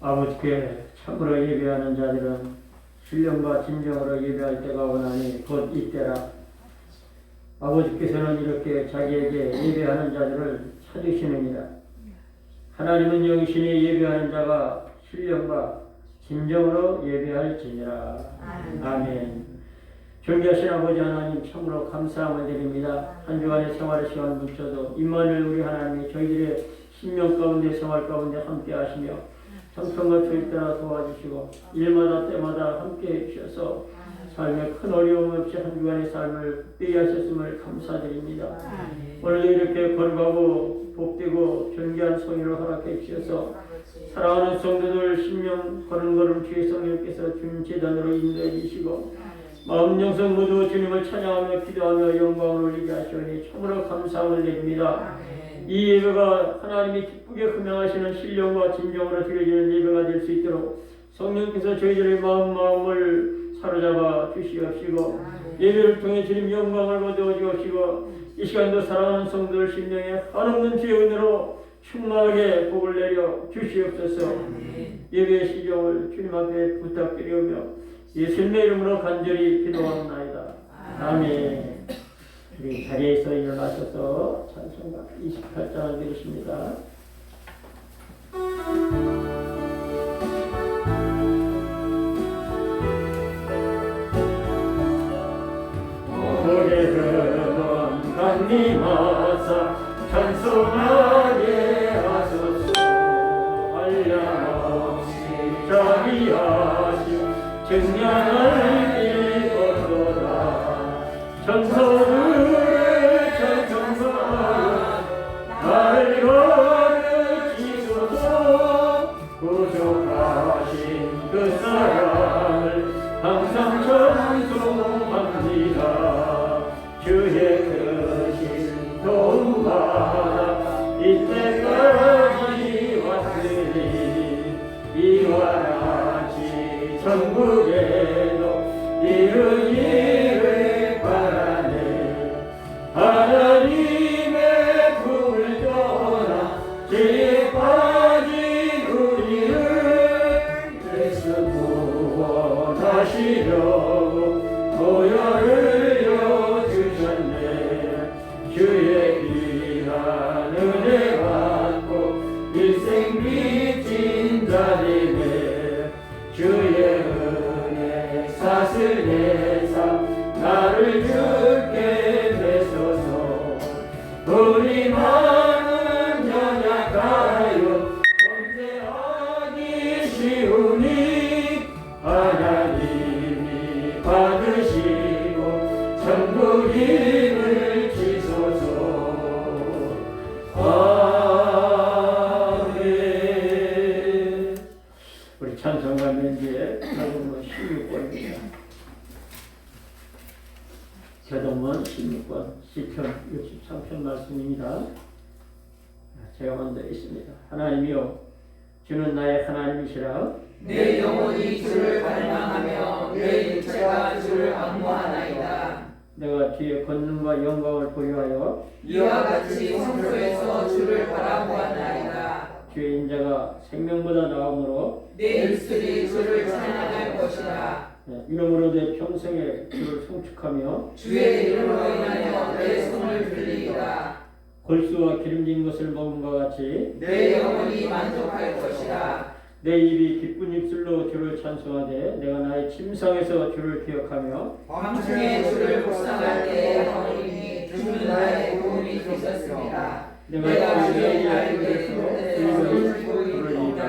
아버지께 참으로 예배하는 자들은 신령과 진정으로 예배할 때가 오나니 곧 이때라. 아버지께서는 이렇게 자기에게 예배하는 자들을 찾으시느니라. 하나님은 영이시니 예배하는 자가 신령과 진정으로 예배할지니라. 아멘. 존귀하신 아버지 하나님, 참으로 감사함을 드립니다. 한 주간의 생활의 시간을 묻혀도 임마누엘 우리 하나님이 저희들의 신명 가운데 생활 가운데 함께 하시며 정성과 초입 따라 도와주시고 일마다 때마다 함께 해주셔서 삶에 큰 어려움 없이 한 주간의 삶을 쁘게 하셨음을 감사드립니다. 오늘도 이렇게 거룩하고 복되고 존귀한 성의를 허락해 주셔서 사랑하는 성도들 신명 걸음걸음 주의 성령께서 주님 재단으로 인도해 주시고 마음 영성 모두 주님을 찬양하며 기도하며 영광을 올리게 하시오니 참으로 감사함을 드립니다. 이 예배가 하나님이 기쁘게 흠양하시는 신령과 진정으로 드려지는 예배가 될 수 있도록 성령께서 저희들의 마음을 사로잡아 주시옵시고 예배를 통해 주님 영광을 거두어 주옵시고 이 시간도 사랑하는 성도들 심령에 한없는 주의 은혜로 충만하게 복을 내려 주시옵소서. 예배의 시정을 주님 앞에 부탁드리오며 예수님의 이름으로 간절히 기도하옵나이다. 아멘. 우리 자리에서 일어나셔서 찬송가 28장을 들으십니다. 오래전 강림하사 찬송하게 하소서. 한량없이 자비하시오 증량을 이루어라. 전서를 전성서를 나를 거르시소서. 부족하신 그 사랑을 항상 찬송합니다. 주의 크신 도움받아 이때까지 왔으니 이와 같이 천국에도 이르기를 바라네. 하나님의 품을 떠나 죄에 빠진 우리를 예수 구원하시려고 보혈을 주셨네. 주의 귀한 은혜 받고 일생 빚진 자리네. 주의 은혜 사슬내사 나를 주께 되소서. 우리 마음은 연약하여 범죄하기 쉬우니 하나님이 받으시고 천국 이를 지소서. 아멘. 우리 찬송가 면지에 교동문 16권입니다. 교동문 16권 시편 63편 말씀입니다. 제가 먼저 있습니다. 하나님이여, 주는 나의 하나님이시라. 내 영혼이 주를 갈망하며 내 육체가 주를 악무하나이다. 내가 주의 권능과 영광을 보유하여 이와 같이 성소에서 주를 바라보았나이다. 주의 인자가 생명보다 나음으로 내 입술이 주를 찬양할 것이다. 이러므로 내 평생에 주를 송축하며 주의 이름으로 인하여 내 손을 들리이다. 골수와 기름진 것을 먹은 것 같이 내 영혼이 만족할 것이다. 내 입이 기쁜 입술로 주를 찬송하되 내가 나의 침상에서 주를 기억하며 밤중에 주를 묵상할 때에 하오니 주는 나의 도움이 되셨습니다. 내가 주의 이야기에서 주를 부르리이다.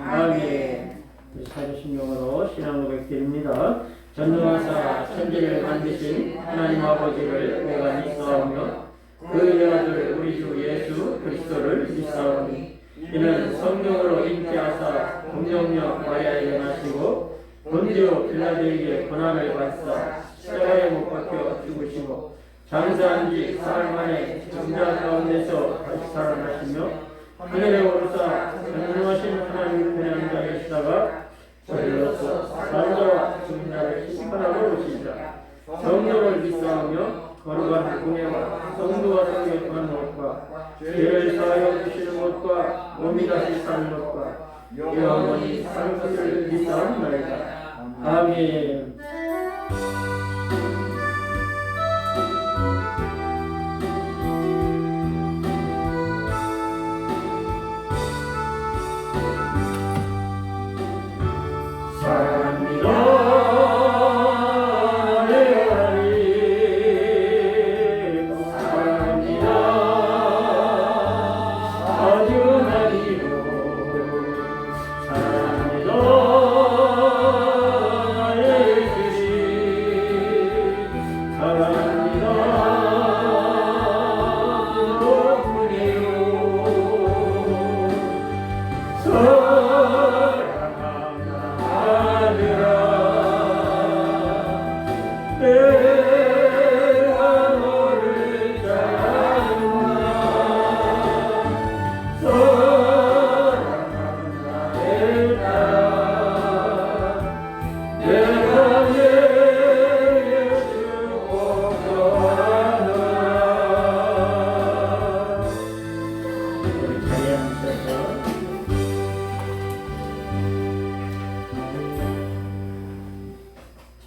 아멘. 사주신경으로 신앙 고백드립니다. 전능하사 천지를 만드신 하나님 아버지를 내가 믿사오며 그의 아들 우리 주 예수 그리스도를 믿사오니 이는 성령으로 잉태하사 동정녀 마리아에게 나시고 본디오 빌라도에게 고난을 받사 십자가에 못 박혀 죽으시고 장사한 지 사흘 만에 정자 가운데서 다시 살아나시며 하늘에 오르사 전능하신 하나님 편에 앉아 계시다가 저희로서 산자와 죽은 자를 심판하러 오시리라. 성령을 믿사오며 거룩한 공예와 성도와 성령의 것과 죄를 사하여 주시는 것과 몸이 다시 사는 것과 영원히 살 것을 믿사옵나이다. 아멘.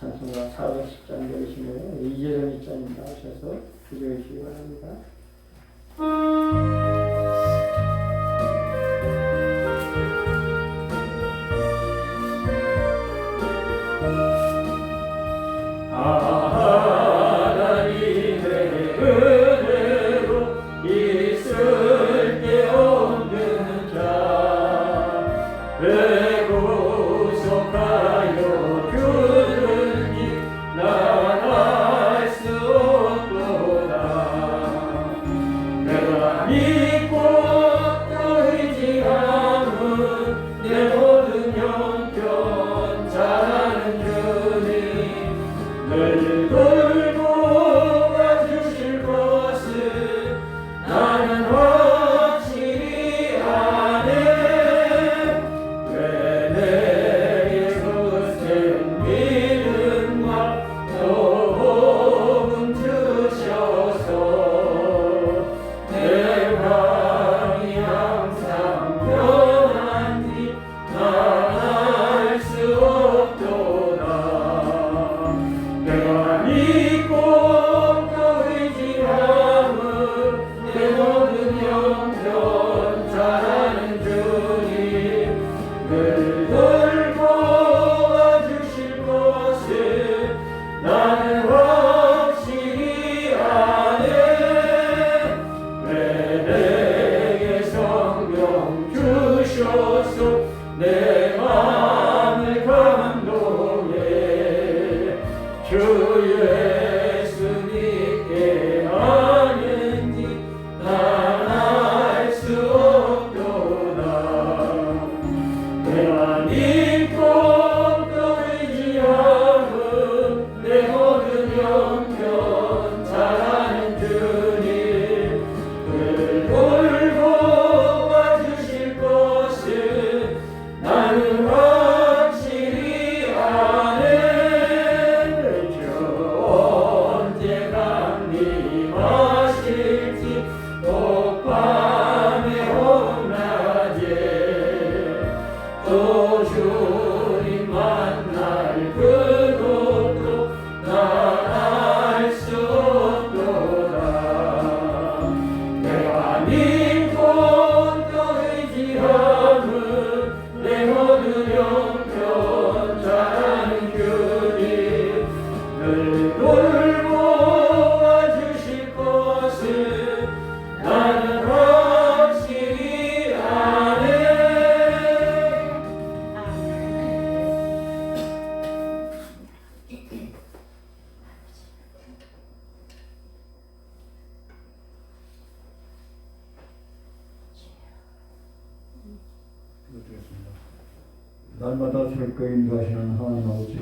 찬송가 410장 되시면 이재동 이장님 나오셔서 기도해 주시기 바랍니다. 날마다 새롭게 인도하시는 하나님 아버지,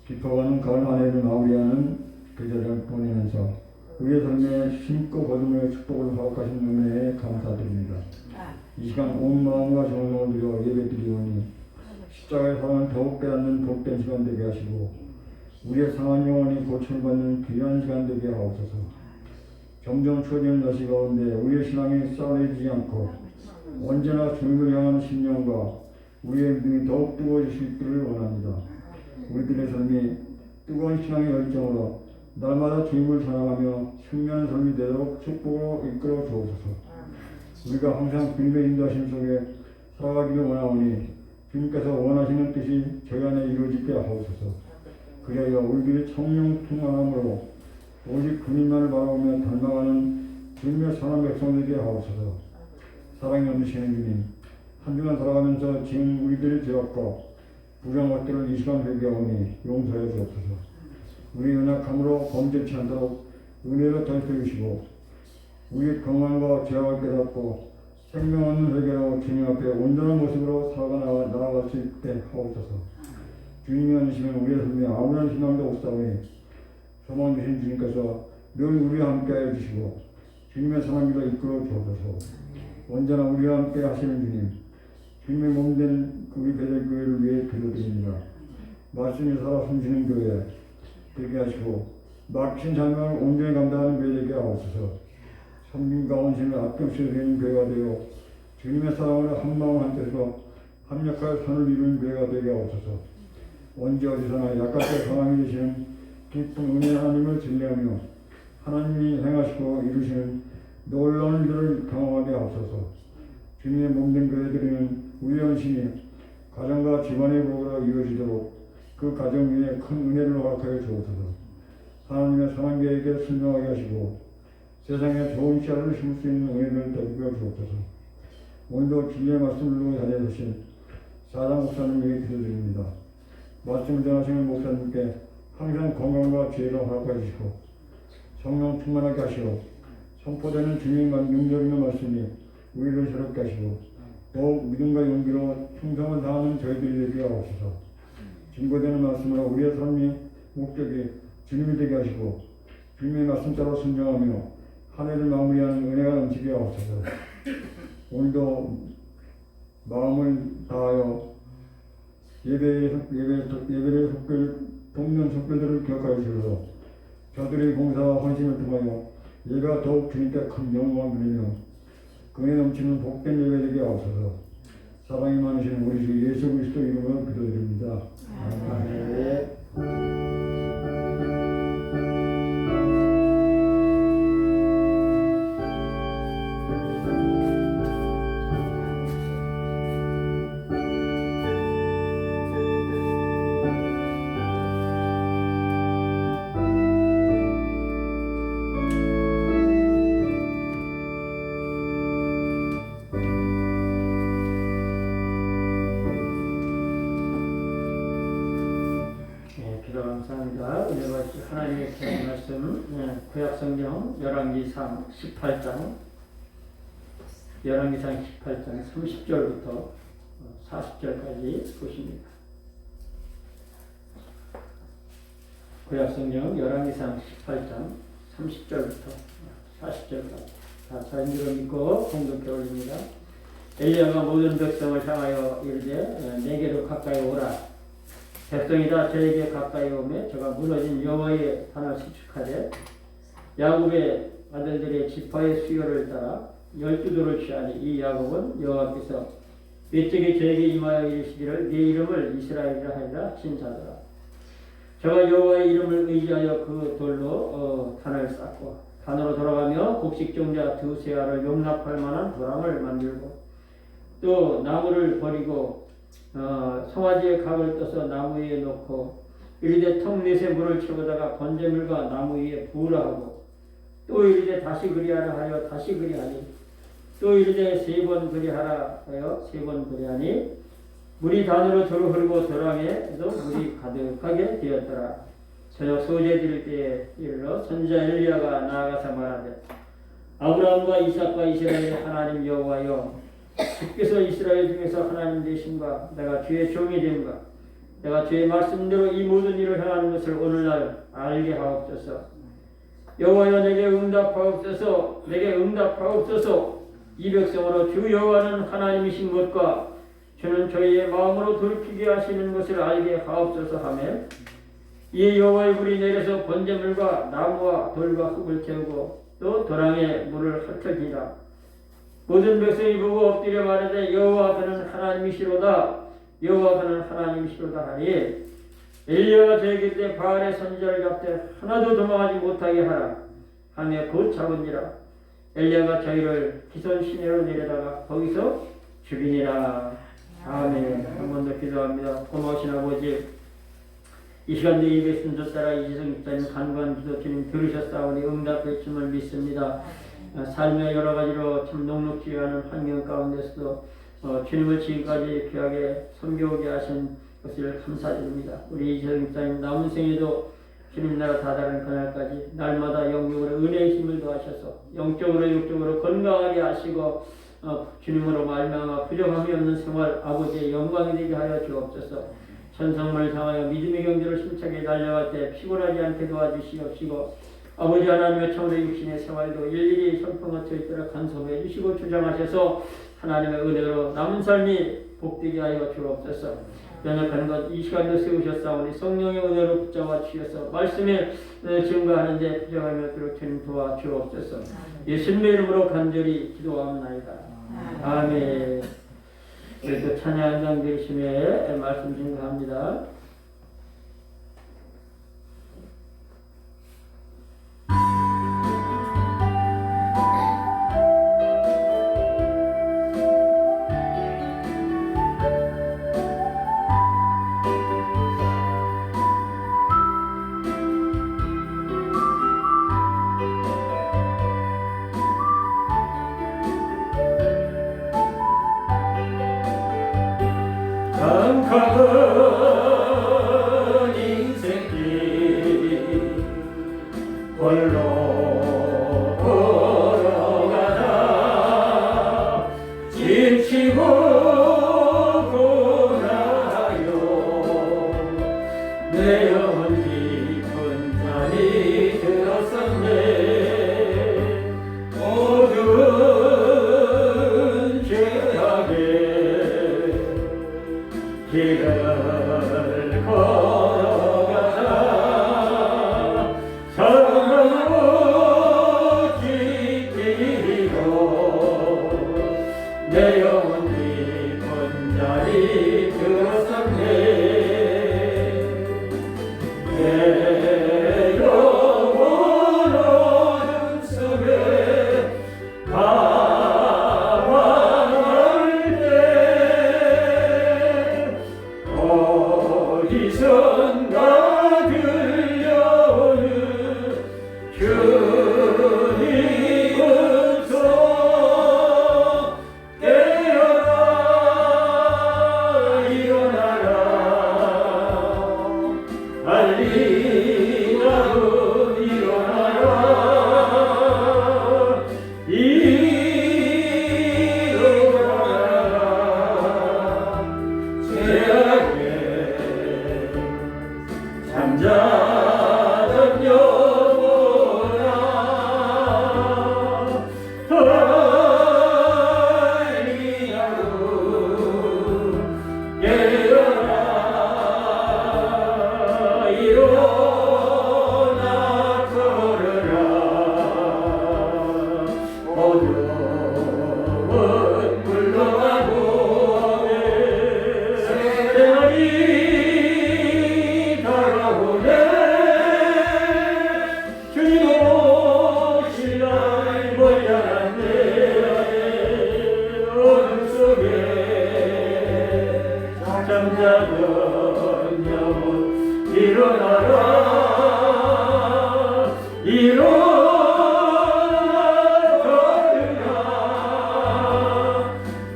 깊어가는 가을 한 해를 마무리하는 계절을 보내면서 우리의 삶에 심고 거듭의 축복을 허락하신 은혜에 감사드립니다. 이 시간 온 마음과 정성을 들여 예배드리오니 십자가의 사랑을 더욱 깨닫는 복된 시간 되게 하시고 우리의 상한 영혼이 고침을 받는 귀한 시간 되게 하옵소서. 점점 추워지는 날씨 가운데 우리의 신앙이 싸워지지 않고 언제나 주님을 향하는 신념과 우리의 믿음이 더욱 뜨거워질 수 있기를 원합니다. 우리들의 삶이 뜨거운 신앙의 열정으로 날마다 주님을 사랑하며 승리하는 삶이 되도록 축복으로 이끌어 주옵소서. 우리가 항상 주님의 인도하심 속에 살아가기를 원하오니 주님께서 원하시는 뜻이 저희 안에 이루어지게 하옵소서. 그리하여 우리들이 성령 충만함으로 오직 주님만을 바라보며 닮아가는 주님의 선한 백성 되게 하옵소서. 사랑이 넘치시는 주님, 한 주간 살아가면서 지금 우리들의 죄악과 부정한 것들을 이 시간 회개하오니 용서해 주옵소서. 우리 연약함으로 범죄치 않도록 은혜로 덜펴 주시고 우리의 경험과 죄악을 깨닫고 생명 없는 회개로 주님 앞에 온전한 모습으로 나아갈 수 있게 하옵소서. 주님이 아니시면 우리의 삶에 아무런 희망도 없사오니 소망 주신 주님께서 늘 우리와 함께하여 주시고 주님의 사랑으로 이끌어 주옵소서. 언제나 우리와 함께 하시는 주님, 주님의 몸된 우리 베델교회를 위해 기도드립니다. 말씀이 살아 숨쉬는 교회 되게 하시고 막힌 사명을 온전히 감당하는 교회 되게 하옵소서. 섬김과 온심을 아낌없이 드리는 교회가 되어 주님의 사랑으로 한마음 한뜻으로 합력하여 선을 이루는 교회가 되게 하옵소서. 언제 어디서나 약할 때 강함이 되시는 깊은 은혜 하나님을 진리하며 하나님이 행하시고 이루시는 놀라운 일을 경험하게 하옵소서. 주님의 몸된 교회들은 우리 헌신이 가정과 집안의 복으로 이루어지도록 그 가정 위에 큰 은혜를 허락하여 주옵소서. 하나님의 선한 계획에 순종하게 하시고 세상에 좋은 씨앗을 심을 수 있는 은혜를 더욱여 주옵소서. 오늘도 진리의 말씀을 누르고 다녀주신 사장 목사님 위해 기도드립니다. 말씀을 전하시는 목사님께 항상 건강과 지혜를 허락해 주시고 성령 충만하게 하시고 선포되는 주님의 능력 있는 말씀이 우리를 새롭게 하시고 더욱 믿음과 용기로 충성을 다하는 저희들이 되게 하옵소서. 증거되는 말씀으로 우리의 삶의 목적이 주님이 되게 하시고 주님의 말씀 따라 순종하며 한 해를 마무리하는 은혜가 넘치게 하옵소서. 오늘도 마음을 다하여 예배를 돕는 속별들을 기억하여 주셔서 저들의 봉사와 헌신을 통하여 예배가 더욱 주님께 큰 영광을 드리며 은혜 넘치는 복된 예배 되게 하옵소서. 사랑이 많으신 우리 주 예수 그리스도 이름으로 기도드립니다. 아멘. 감사합니다. 은혜가 하나님의 귀한 말씀, 구약성경 열왕기상 18장 30절부터 40절까지 보십니다. 구약성경 열왕기상 18장 30절부터 40절까지 다 인지로 믿고 공동께 올립니다. 엘리야가 모든 백성을 향하여 이르되 내게로 가까이 오라. 백성이 다 저에게 가까이 오매 저가 무너진 여호와의 산을 수축하되 야곱의 아들들의 지파의 수요를 따라 12돌을 취하니 이 야곱은 여호와께서 외적에 저에게 임하여 이르시기를 내 이름을 이스라엘이라 하리라 신사더라. 저가 여호와의 이름을 의지하여 그 돌로 단을 쌓고 단으로 돌아가며 곡식종자 두세 알을 용납할 만한 도랑을 만들고 또 나무를 버리고 송아지의 각을 떠서 나무 위에 놓고 이르되 턱 넷에 물을 채우다가 번제물과 나무 위에 부으라 하고 또 이르되 다시 그리하라 하여 다시 그리하니 또 이르되 세 번 그리하라 하여 세 번 그리하니 물이 단으로 도로 흐르고 도랑에도 물이 가득하게 되었더라. 저녁 소재 드릴 때에 이르러 선지자 엘리야가 나아가서 말하되 아브라함과 이삭과 이스라엘의 하나님 여호와여 주께서 이스라엘 중에서 하나님 되신가 내가 주의 종이 된가 내가 주의 말씀대로 이 모든 일을 행하는 것을 오늘날 알게 하옵소서. 여호와여 내게 응답하옵소서. 내게 응답하옵소서. 이 백성으로 주 여호와는 하나님이신 것과 주는 저희의 마음으로 돌이키게 하시는 것을 알게 하옵소서 하며 이에 여호와의 불이 내려서 번제물과 나무와 돌과 흙을 태우고 또 도랑에 물을 흩어지라. 모든 백성이 보고 엎드려 말하되 여호와 그는 하나님이시로다. 여호와 그는 하나님이시로다 하니 엘리야가 저에게 때 바알의 선지자를 잡되 하나도 도망하지 못하게 하라 하며 곧 잡은지라. 엘리야가 저희를 기손 시내로 내려다가 거기서 죽이니라. 아멘. 한 번 더 기도합니다. 고마우신 아버지, 이 시간도 이 말씀 줬다라 이지성 집사님 간구한 기도 주님 들으셨사오니 응답해 주심을 믿습니다. 삶의 여러 가지로 참 녹록지 않은 환경 가운데서도 주님을 지금까지 귀하게 섬겨오게 하신 것을 감사드립니다. 우리 이지성 집사님 남은 생에도 주님 나라 다다른 그날까지 날마다 영적으로 은혜의 힘을 더하셔서 영적으로 육적으로 건강하게 하시고 주님으로 말미암아 부족함이 없는 생활 아버지의 영광이 되게 하여 주옵소서. 천성을 향하여 믿음의 경주를 힘차게 달려갈 때 피곤하지 않게 도와주시옵시고 아버지 하나님의 참으로 육신의 생활도 일일이 형통하여 있도록 간섭해 주시고 주장하셔서 하나님의 은혜로 남은 삶이 복되게 하여 주옵소서. 연약한 것 이 시간도 세우셨사오니 성령의 은혜로 붙잡아 주셔서 말씀에 증거하는데 부정하며 그렇게 주님 도와주옵소서. 예수님의 이름으로 간절히 기도합나이다. 아멘. 그래서 찬양장 되심에 말씀 증거합니다. 캄캄한 인생길 홀로 걸어가다 지치고 고나요 내 영혼 깊은 잠이 들었었네 모든 죄악에 길을 걸어가다 사랑으로 지키고 내 영혼 깊은 자리 들었었네 내 영혼 어둠 속에 어디선가 들려오는 주님의 송 깨어나 일어나라 알리라고 일어나라 일어나라 죄악에 잠자던 영혼아 알리라고 깨어나 일어나 걸어라 어두운 물러가고 새날이 다가오네 주님 오실 날 몰려갔네 어둠 속에 잠자던 영혼 일어나라 일어나라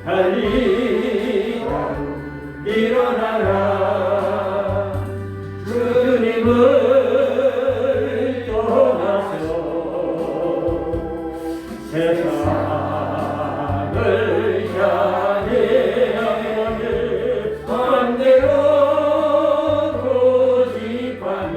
달리라고 일어나라 주님을 떠나서 세상을 향해 반대로 고집하며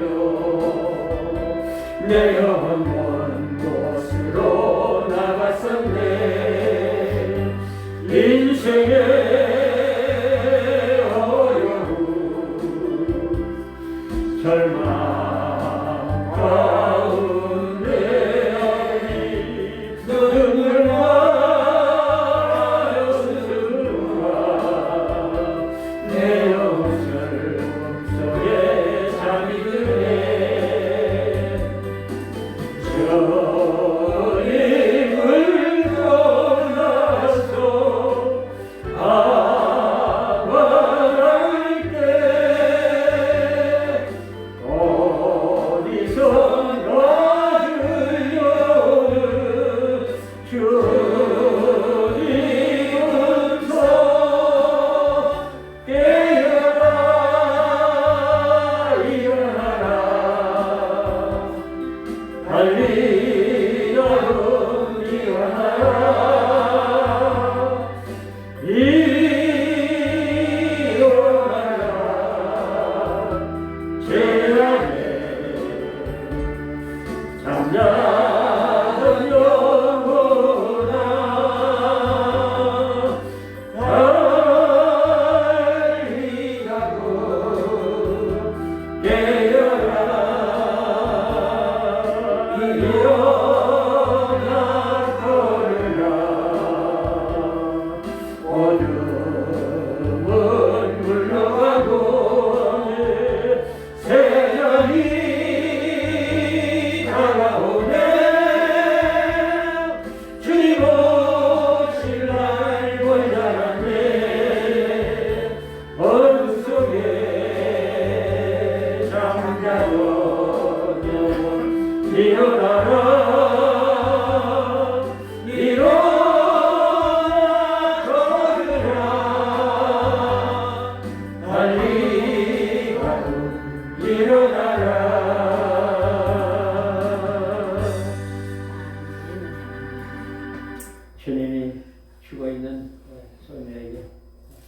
소녀에게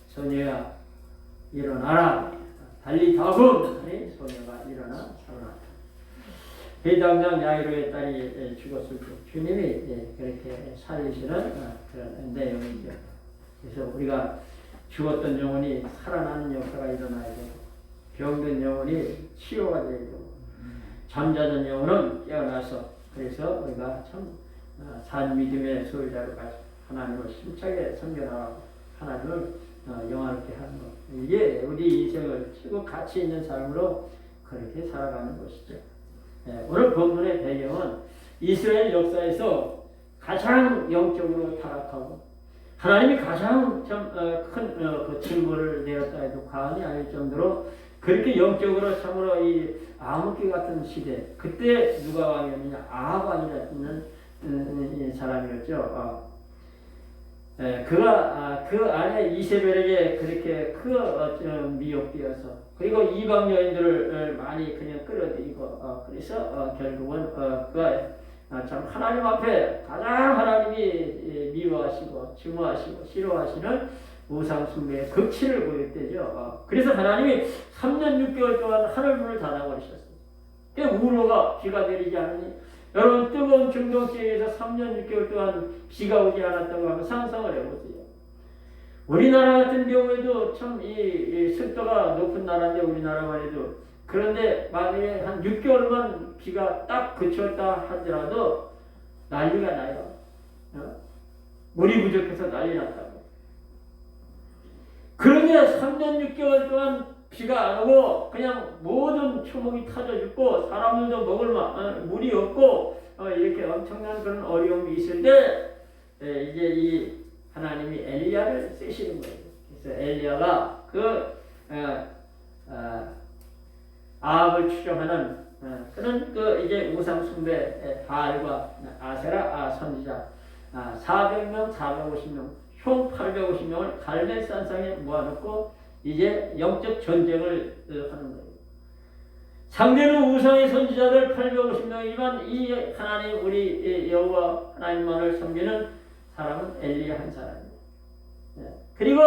소녀야 일어나라 달리 다금 하니 소녀가 일어나 살아났다. 해당장 야이로의 딸이 죽었을 때 주님이 그렇게 살리시는 그런 내용이죠. 그래서 우리가 죽었던 영혼이 살아나는 역사가 일어나야 되고 병든 영혼이 치료가 되고 잠자던 영혼은 깨어나서 그래서 우리가 참 산 믿음의 소유자로 가서 하나님을 힘차게 섬겨나가고 하나님을 영화롭게 하는 것 이게 우리 인생을 최고 가치 있는 삶으로 그렇게 살아가는 것이죠. 오늘 본문의 배경은 이스라엘 역사에서 가장 영적으로 타락하고 하나님이 가장 큰 징벌을 내렸다 해도 과언이 아닐 정도로 그렇게 영적으로 참으로 이 암흑기 같은 시대 그때 누가 왕이었느냐 아합 왕이라는 사람이었죠. 그가 그 안에 이세벨에게 그렇게 미혹되어서 그리고 이방 여인들을 많이 그냥 끌어들이고 그래서 결국은 그가 참 하나님 앞에 가장 하나님이 미워하시고 증오하시고 싫어하시는 우상 숭배의 극치를 보였대죠. 그래서 하나님이 3년 6개월 동안 하늘문을 닫아버리셨어요. 그 우로가 비가 내리지 않으니 여러분 뜨거운 중동 지역에서 3년 6개월 동안 비가 오지 않았다고 하면 상상을 해보세요. 우리나라 같은 경우에도 참 이 습도가 높은 나라인데 우리나라만 해도 그런데 만약에 한 6개월만 비가 딱 그쳤다 하더라도 난리가 나요. 물이 부족해서 난리 났다고. 그런데 3년 6개월 동안 비가 안 오고 그냥 모든 초목이 타져 죽고 사람들도 먹을 물이 없고 이렇게 엄청난 그런 어려움이 있을 때 이제 이 하나님이 엘리야를 쓰시는 거예요. 그래서 엘리야가 아합을 추종하는 그런 이제 우상 숭배 바알과 아세라 선지자 400명 450명 총 850명을 갈멜산상에 모아놓고 이제 영적 전쟁을 하는 거예요. 상대는 우상의 선지자들 850명이지만 이 하나님 우리 여호와 하나님만을 섬기는 사람은 엘리야 한 사람이에요. 그리고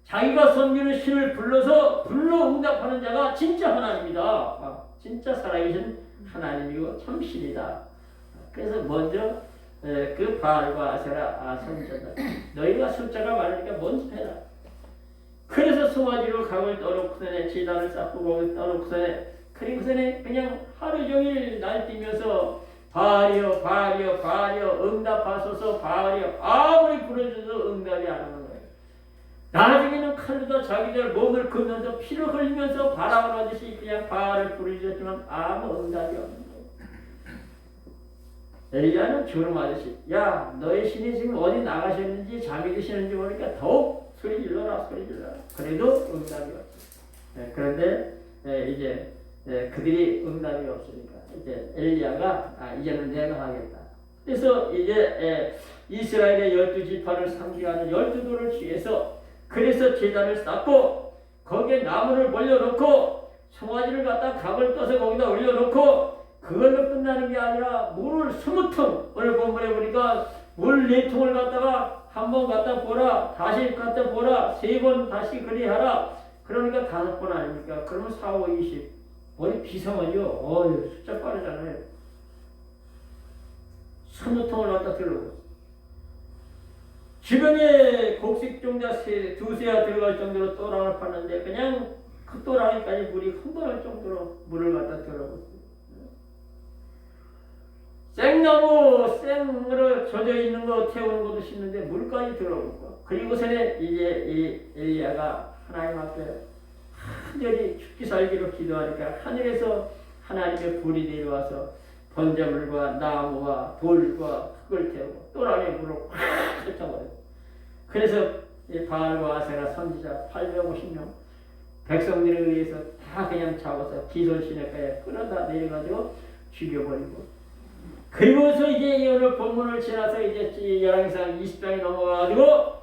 자기가 섬기는 신을 불러 응답하는 자가 진짜 하나님이다. 진짜 살아계신 하나님이고 참 신이다. 그래서 먼저 그 바알과 아세라 선지자들 너희가 숫자가 많으니까 먼저 해라. 그래서 송아지로 각을 떠놓고서는 지단을 쌓고 거기 떠놓고서는 그리고서는 그냥 하루 종일 날뛰면서 바알이여 바알이여 바알이여 응답하소서 바알이여 아무리 부르셔도 응답이 안 오는 거예요. 나중에는 칼로다 자기들 몸을 긁면서 피를 흘리면서 바람을 하듯이 그냥 바알을 부르셨지만 아무 응답이 없는 거예요. 엘리야는 주름 아저씨 야 너의 신이 지금 어디 나가셨는지 잠이 드시는지 모르니까 더욱 소리 질러라. 그래도 응답이 없어. 그런데 이제 그들이 응답이 없으니까 이제 엘리야가 이제는 내가 하겠다. 그래서 이제 이스라엘의 12지파를 상징하는 12돌을 취해서 그래서 제단을 쌓고 거기에 나무를 몰려놓고 송아지를 갖다 각을 떠서 거기다 올려놓고 그걸로 끝나는 게 아니라 물을 20통 오늘 본문에 보니까 물 4통을 갖다가 한 번 갖다 보라 다시 갖다 보라 3번 다시 그리하라 그러니까 5번 아닙니까? 그러면 4, 5, 20 머리 비상하죠. 숫자 빠르잖아요. 20통을 갖다 들어오고 주변에 곡식종자 두세야 들어갈 정도로 또랑을 팠는데 그냥 그 또랑이까지 물이 흥건할 정도로 물을 갖다 들어오고 생나무 생으로 젖어 있는 거 태우는 것도 쉽는데 물까지 들어오고 그리고서는 이제 이 엘리야가 하나님 앞에 하늘이 죽기 살기로 기도하니까 하늘에서 하나님의 불이 내려와서 번제물과 나무와 돌과 흙을 태우고 또랑의 물을 확 흩어버려요. 그래서 이 바알과 아세라 선지자 850명 백성들에 의해서 다 그냥 잡아서 기솔 시내가에 끌어다 내려가지고 죽여버리고 그리고서 이제 오늘 본문을 지나서 이제 열왕기상 20장이 넘어가가지고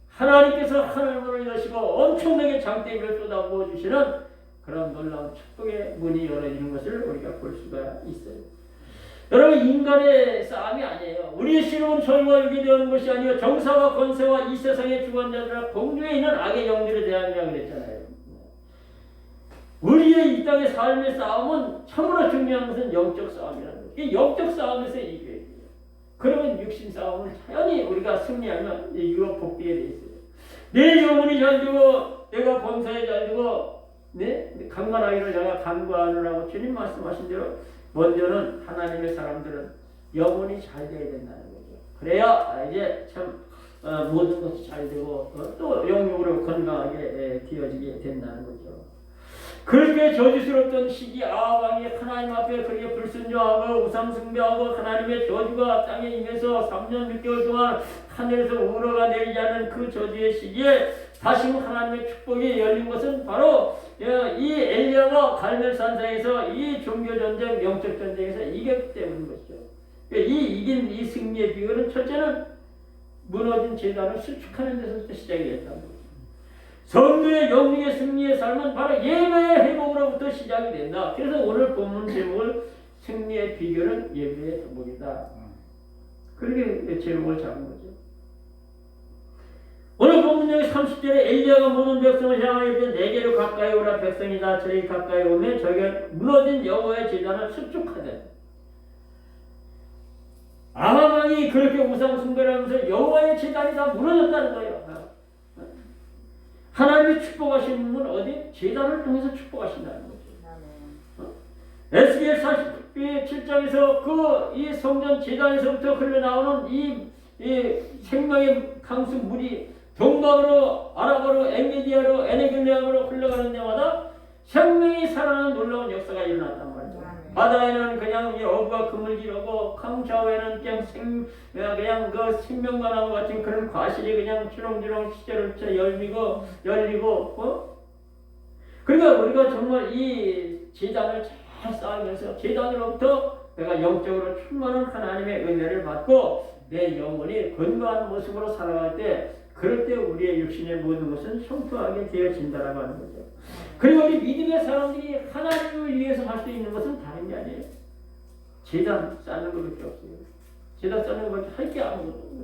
하나님께서 하늘문을 여시고 엄청나게 장대기를 쏟아부어 주시는 그런 놀라운 축복의 문이 열어지는 것을 우리가 볼 수가 있어요. 여러분 인간의 싸움이 아니에요. 우리의 신은 저희와 유기되는 것이 아니요 정사와 권세와 이 세상의 주관자들과 공중에 있는 악의 영들에 대함이라 그랬잖아요. 우리의 이 땅의 삶의 싸움은 참으로 중요한 것은 영적 싸움이라는 거예요. 이 영적 싸움에서 이겨야 돼요. 그러면 육신 싸움은 자연히 우리가 승리하면 이거 복되게 돼 있어요. 내 영혼이 잘 되고 내가 범사에 잘 되고 강건하기를 내가 간구하느라고 주님 말씀하신 대로 먼저는 하나님의 사람들은 영혼이 잘 돼야 된다는 거죠. 그래야 이제 참 모든 것이 잘 되고 또 영적으로 건강하게 되어지게 된다는 거죠. 그렇게 저주스럽던 시기 아합 왕이 하나님 앞에 그렇게 불순종하고 우상 숭배하고 하나님의 저주가 땅에 임해서 3년 6개월 동안 하늘에서 우러가 내리지 않은 그 저주의 시기에 다시 하나님의 축복이 열린 것은 바로 이 엘리야가 갈멜산상에서 이 종교전쟁, 영적 전쟁에서 이겼기 때문인 것이죠. 이긴 이 승리의 비결은 첫째는 무너진 제단을 수축하는 데서부터 시작이 됐다는 거죠. 성도의 영육의 승리의 삶은 바로 예배의 회복으로부터 시작이 된다. 그래서 오늘 본문 제목을 승리의 비결은 예배의 회복이다. 그렇게 제목을 잡은 거죠. 오늘 본문 여기 30절에 엘리야가 모든 백성을 향하여 이르되 내게로 가까이 오라. 백성이 다 저리 가까이 오면 저희가 무너진 여호와의 제단을 수축하되. 아합 왕이 그렇게 우상 숭배를 하면서 여호와의 제단이 다 무너졌다는 거예요. 하나님이 축복하시는 분 어디? 제단을 통해서 축복하신다는 거죠. 에스겔 47장에서 이 성전 제단에서부터 흘러나오는 이 생명의 강수 물이 동방으로 아랍어로 엔게디아로 에네글레아로 흘러가는 데마다 생명이 살아나는 놀라운 역사가 일어났단 말이죠. 바다에는 그냥 어부가 그물 지르고 강좌우에는 그냥 그 생명과 나무 같은 그런 과실이 그냥 주렁주렁 시절을 열리고 그러니까 우리가 정말 이 제단을 잘 쌓으면서 제단으로부터 내가 영적으로 충만한 하나님의 은혜를 받고 내 영혼이 건강한 모습으로 살아갈 때 그럴 때 우리의 육신의 모든 것은 형통하게 되어진다라고 하는 거죠. 그리고 우리 믿음의 사람들이 하나님을 위해서 할 수 있는 것은 다른 게 아니에요. 제단 쌓는 것밖에 없어요. 제단 쌓는 것밖에 할 게 아무것도 없어요.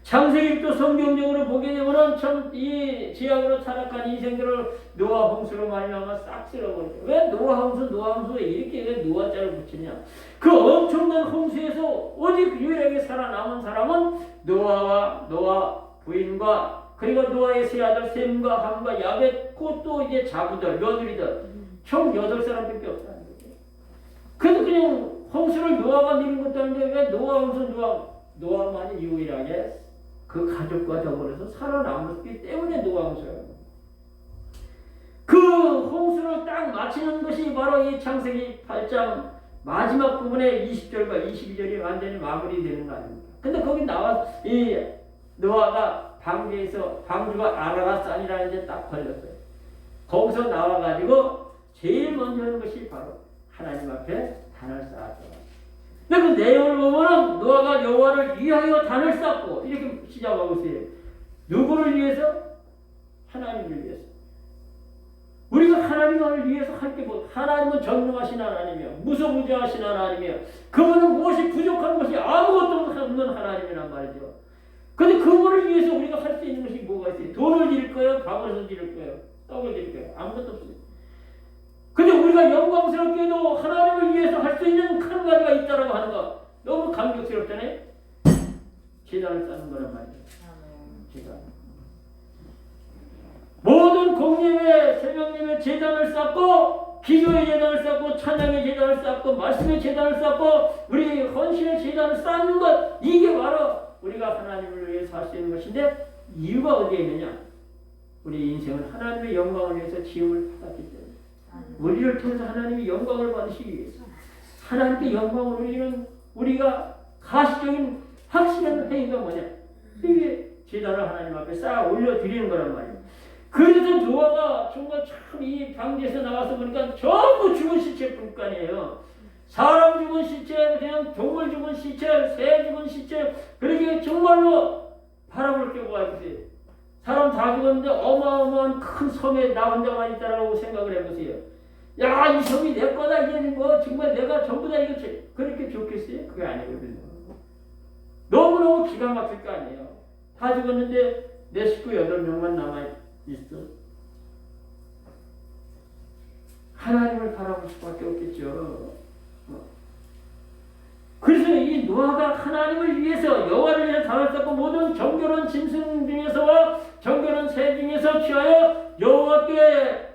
창세기 또 성경적으로 보게 되면 참 이 죄악으로 타락한 인생들을 노아 홍수로 말미암아 싹 쓸어버려요. 왜 노아 홍수에 이렇게 왜 노아자를 붙이냐? 그 엄청난 홍수에서 오직 유일하게 살아남은 사람은 노아와 노아 부인과 그리고 노아의 세 아들 셈과 함과 야벳 또 이제 자부들 며느리들 총 8사람밖에 없다는 거죠. 그래도 그냥 홍수를 노아가 미는 것도 아닌데 왜 노아만이 유일하게 그 가족과 더불어서 살아남았기 때문에 노아 홍수예요. 그 홍수를 딱 마치는 것이 바로 이 창세기 8장 마지막 부분에 20절과 22절이 완전히 마무리되는 거 아닙니까? 근데 거기 나와 이 노아가 방주가 아라라산이라는 데 딱 걸렸어요. 거기서 나와가지고 제일 먼저 하는 것이 바로 하나님 앞에 단을 쌓았어요. 근데 그 내용을 보면은 노아가 여호와를 위하여 단을 쌓고 이렇게 시작하고 있어요. 누구를 위해서? 하나님을 위해서. 우리가 하나님을 위해서 할 게 뭐? 하나님은 전능하신 하나님이요, 무소부재하신 하나님이요. 그분은 무엇이 부족한 것이 아무것도 없는 하나님이란 말이죠. 근데 그분을 위해서 우리가 할 수 있는 것이 뭐가 있어요? 돈을 드릴 거예요? 밥을 드릴 거예요? 떡을 드릴 거예요? 아무것도 없어요. 근데 우리가 영광스럽게도 하나님을 위해서 할 수 있는 큰 가지가 있다라고 하는 거 너무 감격스럽잖아요. 제단을 쌓는 거란 말이죠. 제단. 모든 공예회, 새벽예배 제단을 쌓고 기도의 제단을 쌓고 찬양의 제단을 쌓고 말씀의 제단을 쌓고 우리 헌신의 제단을 쌓는 것 이게 바로 우리가 하나님을 위해서 할 수 있는 것인데 이유가 어디에 있느냐? 우리 인생은 하나님의 영광을 위해서 지음을 받았기 때문에 우리를 통해서 하나님의 영광을 받으시기 위해서 하나님께 영광을 올리는 우리가 가시적인 확실한 행위가 뭐냐? 이게 제단을 하나님 앞에 쌓아 올려드리는 거란 말이에요. 그래서 노아가 정말 참 이 방지에서 나와서 보니까 전부 죽은 시체뿐 아니에요. 사람 죽은 시체, 그냥 동물 죽은 시체, 새 죽은 시체, 그렇게 정말로 바라볼 경우가 있어요. 사람 다 죽었는데 어마어마한 큰 섬에 나 혼자만 있다라고 생각을 해보세요. 야, 이 섬이 내 거다, 이게 뭐 정말 내가 전부 다 이거 그렇게 좋겠어요? 그게 아니거든요. 너무너무 기가 막힐 거 아니에요. 다 죽었는데 내 식구 8명만 남아있어. 하나님을 바라볼 수밖에 없겠죠. 그래서 이 노아가 하나님을 위해서 여호와를 위해서 담을 쌓고 모든 정결한 짐승 중에서와 정결한 새 중에서 취하여 여호와께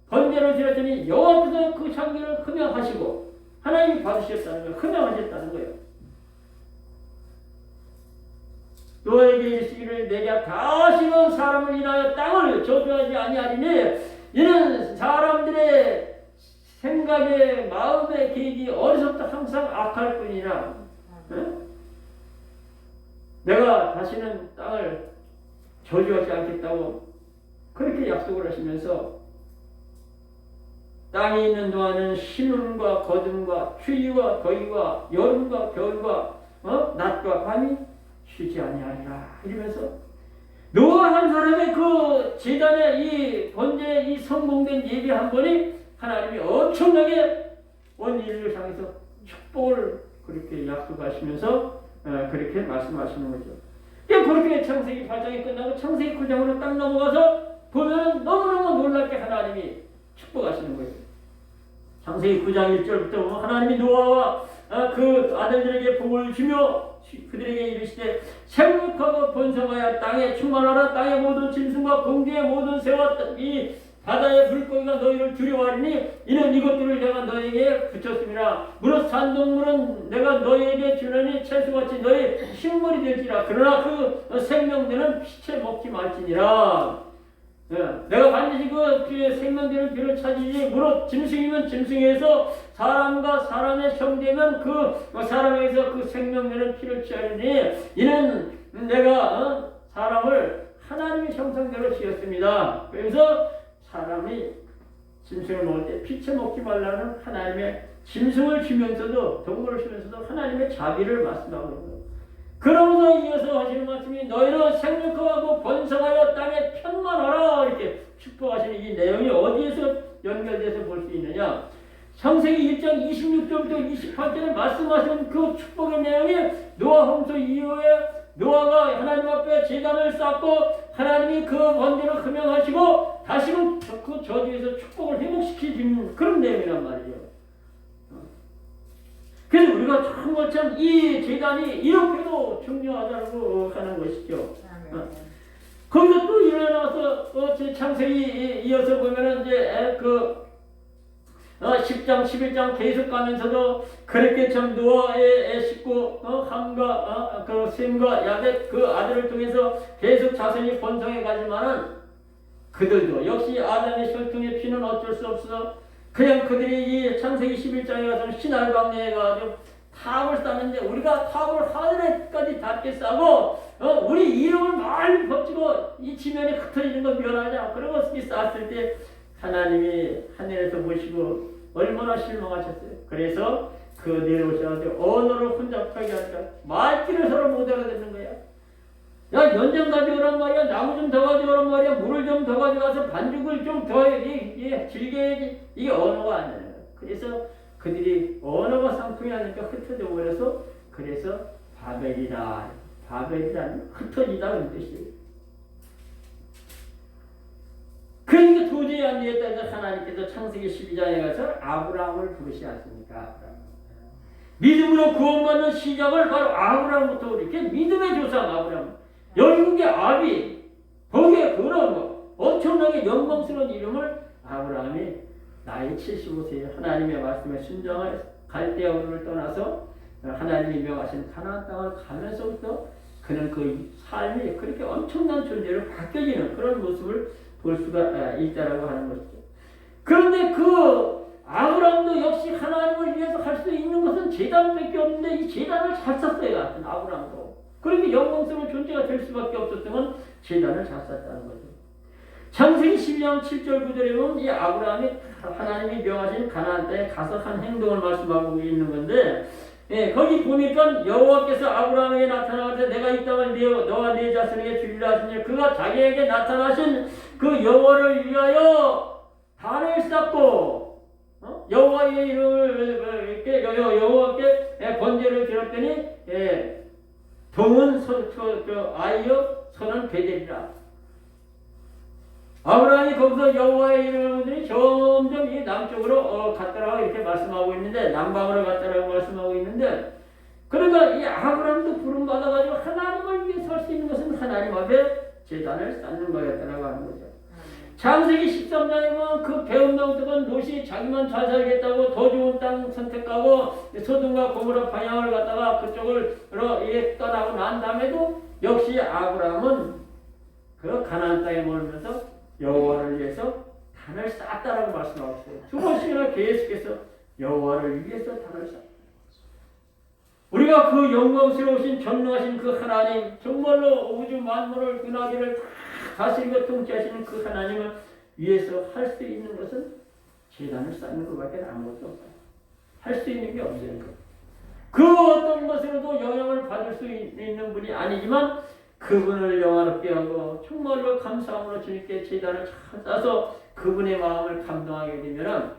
번제를 드렸더니 여호와께서 그 향기를 흠양하시고 하나님이 받으셨다는 거예요. 흠양하셨다는 거예요. 노아에게 이르시기를 내가 다시는 사람을 인하여 땅을 저주하지 아니하리니 이는 사람들의 생각의 마음의 계획이 어디서부터 항상 악할 뿐이라. 내가 다시는 땅을 저주하지 않겠다고 그렇게 약속을 하시면서 땅에 있는 동안은 신음과 거둠과 추위와 더위와 여름과 겨울과 낮과 밤이 쉬지 아니하리라 이러면서 노아 한 사람의 그 제단의 이 번제 이 성공된 예배 한 번이 하나님이 엄청나게 온 인류를 향해서 축복을 그렇게 약속하시면서 그렇게 말씀하시는 거죠. 그렇게 창세기 8장이 끝나고 창세기 9장으로 딱 넘어가서 보면 너무너무 놀랍게 하나님이 축복하시는 거예요. 창세기 9장 1절부터 보면 하나님이 노아와 그 아들들에게 복을 주며 그들에게 이르시되 생육하고 번성하여 땅에 충만하라. 땅의 모든 짐승과 공중의 모든 새와 이 바다의 물고기가 너희를 두려워하리니 이는 이것들을 내가 너희에게 붙였습니다. 무릇 산동물은 내가 너희에게 주려니 채소같이 너희 식물이 될지라. 그러나 그 생명들은 피채 먹지 말지니라. 내가 반드시 그 생명들의 길을 찾으니 무릇 짐승이면 짐승에서 사람과 사람의 형제면 그 사람에게서 그 생명들의 피를 취하리니 이는 내가 사람을 하나님의 형상대로 지었습니다. 그래서 사람이 짐승을 먹을 때 피채 먹지 말라는 하나님의 짐승을 주면서도 동물을 주면서도 하나님의 자비를 말씀하고 있는 거예요. 그러면서 이어서 하시는 말씀이 너희는 생육하고 번성하여 땅에 편만하라 이렇게 축복하시는 이 내용이 어디에서 연결돼서 볼 수 있느냐. 창세기 1장 26절부터 28절에 말씀하신 그 축복의 내용이 노아 홍수 이후에 노아가 하나님 앞에 제단을 쌓고 하나님이 그 번제를 흠양하시고 다시금 그 저주에서 축복을 회복시키는 그런 내용이란 말이에요. 그래서 우리가 정말 참 이 제단이 이렇게도 중요하다고 하는 것이죠. 거기서 또 일어나서 창세기 이어서 보면은 이제 그 10장 11장 계속 가면서도 그렇게 참 노아의 식구 함과 그 셈과 야벳 그 아들을 통해서 계속 자손이 번성해 가지만은 그들도 역시 아담의 혈통의 피는 어쩔 수 없어 그냥 그들이 이 창세기 11장에 가서 신할 광야에 가지고 탑을 쌓는데 우리가 탑을 하늘에까지 닿게 쌓고 우리 이름을 많이 퍼지고 이 지면에 흩어지는 거 미워하자. 그러고 쌓았을 때 하나님이 하늘에서 보시고 얼마나 실망하셨어요. 그래서 그 내려오셔가지고 언어를 혼잡하게 하니까 말귀를 서로 못 알아듣는 거야. 야, 연장 가져오란 말이야. 나무 좀 더 가져오란 말이야. 물을 좀 더 가져가서 반죽을 좀 더 즐겨야지. 이게 언어가 아니에요. 그래서 그들이 언어가 상통이 하니까 흩어져 버려서 그래서 바벨이다. 바벨이라는 흩어지다 그런 뜻이에요. 그러니까 도저히 안 되겠다 해서 하나님께서 창세기 12장에 가서 아브라함을 부르시지 않습니까? 믿음으로 구원받는 시작을 바로 아브라함부터 이렇게 믿음의 조상 아브라함. 열국의 아비, 복의 근원, 엄청나게 영광스러운 이름을 아브라함이 나이 75세에 하나님의 말씀에 순종해 갈대아 우르를 떠나서 하나님이 명하신 가나안 땅을 가면서부터 그는 그 삶이 그렇게 엄청난 존재로 바뀌어지는 그런 모습을 볼 수가 있다라고 하는 것이죠. 그런데 그 아브라함도 역시 하나님을 위해서 할 수 있는 것은 제단밖에 없는데 이 제단을 잘 쌌어요. 같은 아브라함도. 그렇게 영광스러운 존재가 될 수밖에 없었던 제단을 잘 쌌다는 거죠. 창세기 12장 7절 9절에 보면 이 아브라함이 하나님이 명하신 가나안 땅에 가서 한 행동을 말씀하고 있는 건데 거기 보니까 여호와께서 아브라함에게 나타나서 내가 이 땅을 너와 네 자손에게 주리라 하시니 그가 자기에게 나타나신 그 여호와를 위하여 단을 쌓고 여호와의 이름을 이렇게 여호와께 번제를 드렸더니 동은 아이여 손은 베델이라. 아브라함이 거기서 여호와의 이름을 보더니 점점 이 남쪽으로 갔다라고 이렇게 말씀하고 있는데, 남방으로 갔다라고 말씀하고 있는데, 그러니까 이 아브라함도 부름 받아가지고 하나님을 위해 설 수 있는 것은 하나님 앞에 제단을 쌓는 거였다라고 하는 거죠. 창세기 13장에 보면 그 배은망덕은 롯이 자기만 잘 살겠다고 더 좋은 땅 선택하고 소돔과 고모라 방향을 갖다가 그쪽을 떠나고 난 다음에도 역시 아브라함은 그 가나안 땅에 머물면서 여호와를 위해서 단을 쌓았다라고 말씀하고 있어요. 두 번씩이나 계속해서 여호와를 위해서 단을 쌓았다. 우리가 그 영광스러우신 전능하신 그 하나님, 정말로 우주 만물을 은하계를 다 다스리고 통치하시는 그 하나님을 위해서 할 수 있는 것은 제단을 쌓는 것밖에 아무것도 없어요. 할 수 있는 게 없어요. 그 어떤 것으로도 영향을 받을 수 있는 분이 아니지만 그분을 영화롭게 하고 정말로 감사함으로 주님께 제단을 잘 쌓아서 그분의 마음을 감동하게 되면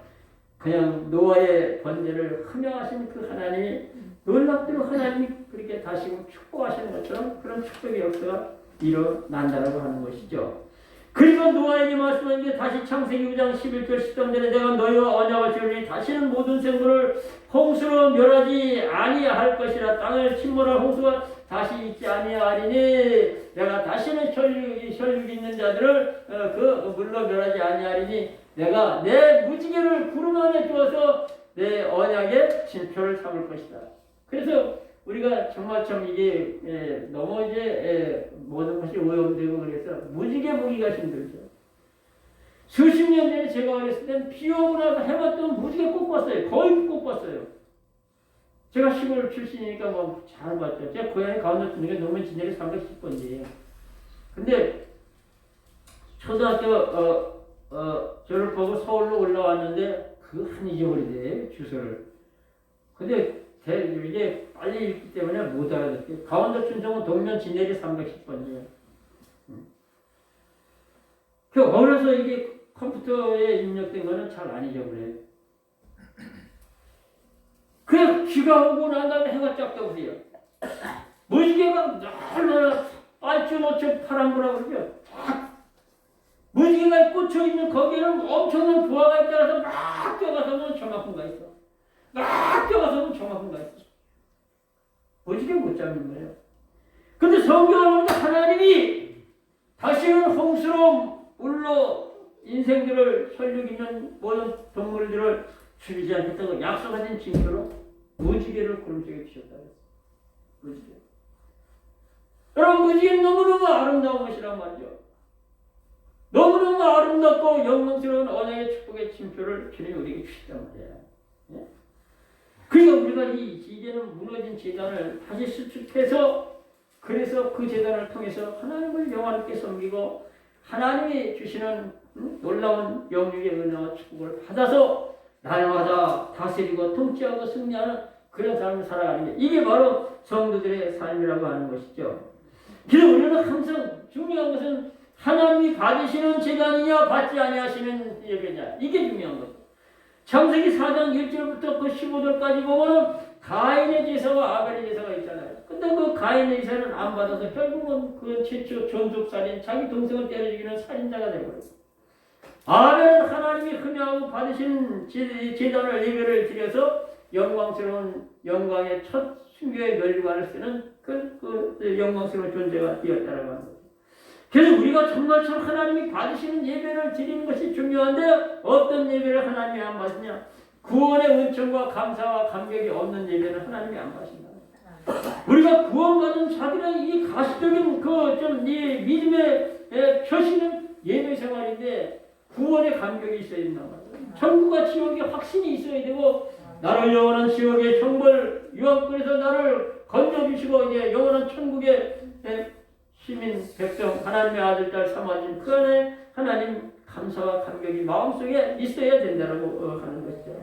그냥 노아의 번제를 흠양하신 그 하나님이 놀랍도록 하나님이 그렇게 다시금 축복하시는 것처럼 그런 축복의 역사가 일어난다라고 하는 것이죠. 그리고 노아에게 말씀한 게 다시 창세기 9장 11절 13절에 내가 너희와 언약을 지으니 다시는 모든 생물을 홍수로 멸하지 아니할 것이라. 땅을 침몰할 홍수가 다시 있지 아니하리니 내가 다시는 혈육 있는 자들을 그 물로 멸하지 아니하리니 내가 내 무지개를 구름 안에 두어서 내 언약의 진표를 삼을 것이다. 그래서 우리가 정말 참 이게 너무 이제 모든 것이 오염되고 그래서 무지개 보기가 힘들죠. 수십 년 전에 제가 어렸을 땐 비 오고 나서 해가 뜨면 무지개 꼭 봤어요. 거의 꼭 봤어요. 제가 시골 출신이니까 뭐 잘 봤죠. 제가 고향이 강원도 쪽에 노면 진열이 310번지예요. 근데 초등학교 저를 보고 서울로 올라왔는데 한 잊어버리대 주소를. 근데 이게 빨리 읽기 때문에 못 알아듣게. 강원도 춘천은 동면 진내리 310번이에요. 그 어려서 이게 컴퓨터에 입력된 거는 잘 안 잊어버려요. 그냥 비가 오고 난 다음에 해가 쫙 떠오세요. 무지개가 얼마나 빨주노초 파란거라고 그러죠. 무지개가 꽂혀 있는 거기에는 엄청난 부하가 있다라서 막 뛰어가서는 저만큼가 있어. 막 뛰어가서는 저만큼가 있어. 무지개 못 잡는 거예요. 근데 성경을 보니까 하나님이 다시는 홍수로 물로 인생들을 혈육 있는 모든 동물들을 죽이지 않겠다고 약속하신 징표로 무지개를 구름 속에 피셨다. 무지개. 여러분, 무지개는 너무너무 아름다운 것이란 말이죠. 너무너무 아름답고 영광스러운 언약의 축복의 징표를 주님이 우리에게 주셨단 말이에요. 예? 그러니까 우리가 이제는 무너진 제단을 다시 수축해서 그래서 그 제단을 통해서 하나님을 영원하게 섬기고 하나님이 주시는 놀라운 영육의 은혜와 축복을 받아서 날마다 다스리고 통치하고 승리하는 그런 삶을 살아가는 게 이게 바로 성도들의 삶이라고 하는 것이죠. 그래서 우리는 항상 중요한 것은 하나님이 받으시는 제단이냐 받지 아니하시는 예배냐, 이게 중요한 거죠. 창세기 4장 1절부터 그 15절까지 보면 가인의 제사와 아벨의 제사가 있잖아요. 근데 그 가인의 제사는 안 받아서 결국은 그 최초 존속살인, 자기 동생을 때려 죽이는 살인자가 되어버려요. 아벨은 하나님이 흠양하고 받으신 제단을 예배를 드려서 영광스러운 영광의 첫 순교의 멸류관을 쓰는 그 영광스러운 존재가 되었다라고 하는 거죠. 그래서 우리가 정말 참 하나님이 받으시는 예배를 드리는 것이 중요한데 어떤 예배를 하나님이 안 받으냐? 구원의 은총과 감사와 감격이 없는 예배는 하나님이 안 받으신다. 우리가 구원받은 자들의 이 가시적인 이 믿음의 표시는 예배 생활인데 구원의 감격이 있어야 된단 말이에요. 천국과 지옥의 확신이 있어야 되고 나를 영원한 지옥의 형벌 유황불에서 나를 건져주시고 이제 영원한 천국의 시민 백성 하나님의 아들 딸 삼아진 그 안에 하나님 감사와 감격이 마음속에 있어야 된다고 하는 것이죠.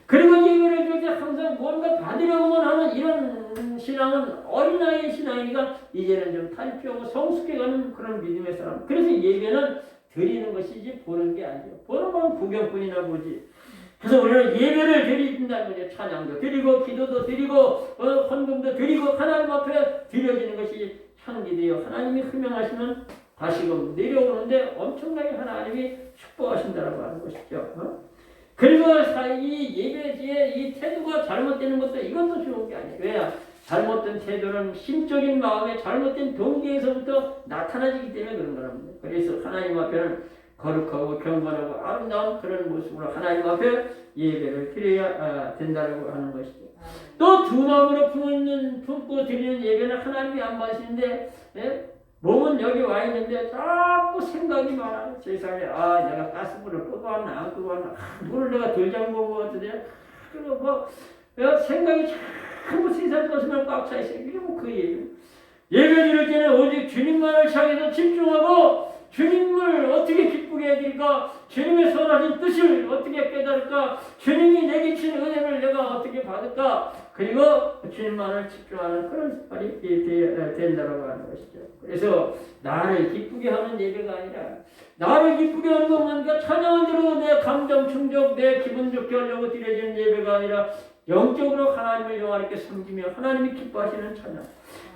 그리고 예배를 줄 때 항상 뭔가 받으려고만 하는 이런 신앙은 어린아이의 신앙이니까 이제는 좀 탈피하고 성숙해가는 그런 믿음의 사람. 그래서 예배는 드리는 것이지 보는 게 아니에요. 보는 건 구경꾼이나 보지. 그래서 우리는 예배를 드린다는 거죠. 찬양도 드리고 기도도 드리고 헌금도 드리고 하나님 앞에 드려지는 것이 향기되어 하나님이 흠명하시는 다시금 내려오는데 엄청나게 하나님이 축복하신다라고 하는 것이죠. 그리고 이 예배지의 이 태도가 잘못되는 것도 이것도 좋은 게 아니에요. 왜냐? 잘못된 태도는 심적인 마음에 잘못된 동기에서부터 나타나지기 때문에 그런 거랍니다. 그래서 하나님 앞에는 거룩하고 경건하고 아름다운 그런 모습으로 하나님 앞에 예배를 드려야 된다고 하는 것이죠. 또 두 마음으로 품고 드리는 예배는 하나님이 안 받으시는데 몸은 여기 와 있는데 자꾸 생각이 많아. 세상에 내가 가스불을 끄고 왔나 안 끄고 왔나 물을 내가 덜 잠궈 온 것 같은데 그리고 생각이 자꾸 세상 것만 꽉 차 있어요. 이러면 그 예배 드릴 때는 오직 주님만을 향해서 집중하고 주님을 어떻게 기쁘게 해드릴까? 주님의 선하신 뜻을 어떻게 깨달을까? 주님이 내게 주신 은혜를 내가 어떻게 받을까? 그리고 주님만을 집중하는 그런 습관이 된다고 하는 것이죠. 그래서 나를 기쁘게 하는 예배가 아니라 나를 기쁘게 하는 건 뭔가 찬양을 들어 내 감정 충족, 내 기분 좋게 하려고 드려지는 예배가 아니라 영적으로 하나님을 영화롭게 섬기며 하나님이 기뻐하시는 찬양.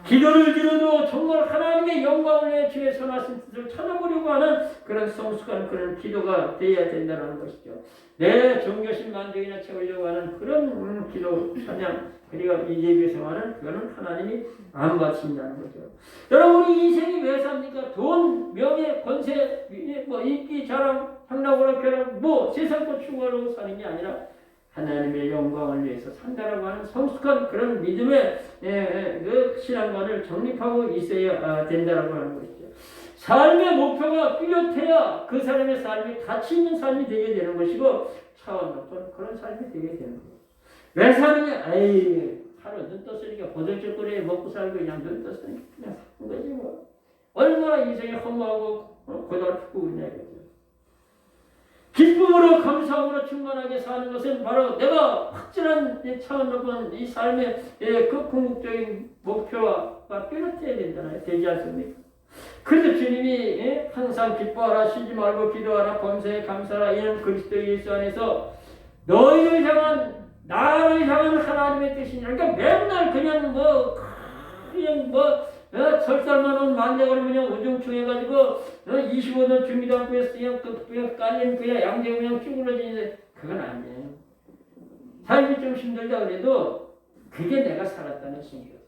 기도를 드려도 정말 하나님의 영광을 위해 주의 선하신 뜻을 찾아보려고 하는 그런 성숙한 그런 기도가 되어야 된다는 것이죠. 내 종교심 만족이나 채우려고 하는 그런 기도, 찬양, 그리고 이 예배 생활은 그거는 하나님이 안 받친다는 거죠. 여러분, 우리 인생이 왜 삽니까? 돈, 명예, 권세, 인기, 자랑, 향락으로 결혼, 세상 것 추구하려고 사는 게 아니라 하나님의 영광을 위해서 산다라고 하는 성숙한 그런 믿음의 그 신앙관을 정립하고 있어야 된다라고 하는 것이죠. 삶의 목표가 뚜렷해야 그 사람의 삶이 가치 있는 삶이 되게 되는 것이고 차원 높은 그런 삶이 되게 되는 거예요. 왜 사느냐? 하루 눈 떴으니까 보들적거리에 먹고 살고 그냥 눈 떴으니까 그냥 사는 거지 뭐. 얼마나 인생이 허무하고 고달프고 있냐 이거죠. 기쁨으로 감사함으로 충만하게 사는 것은 바로 내가 확실한 차원 높은 이 삶의 그 궁극적인 목표와 뚜렷해야 된잖아요. 되지 않습니까? 그래서 주님이 항상 기뻐하라, 쉬지 말고 기도하라, 범사에 감사하라, 이는 그리스도 예수 안에서 너희를 향한 나를 향한 하나님의 뜻이냐. 그러니까 맨날 그냥 설살만 온 만대가를 그냥 우중충해가지고 25년 주미도 않고 그냥 깔린 그냥 양재 그냥 쭈그러지는데 그건 아니에요. 삶이 좀 힘들다 그래도 그게 내가 살았다는 신기해요.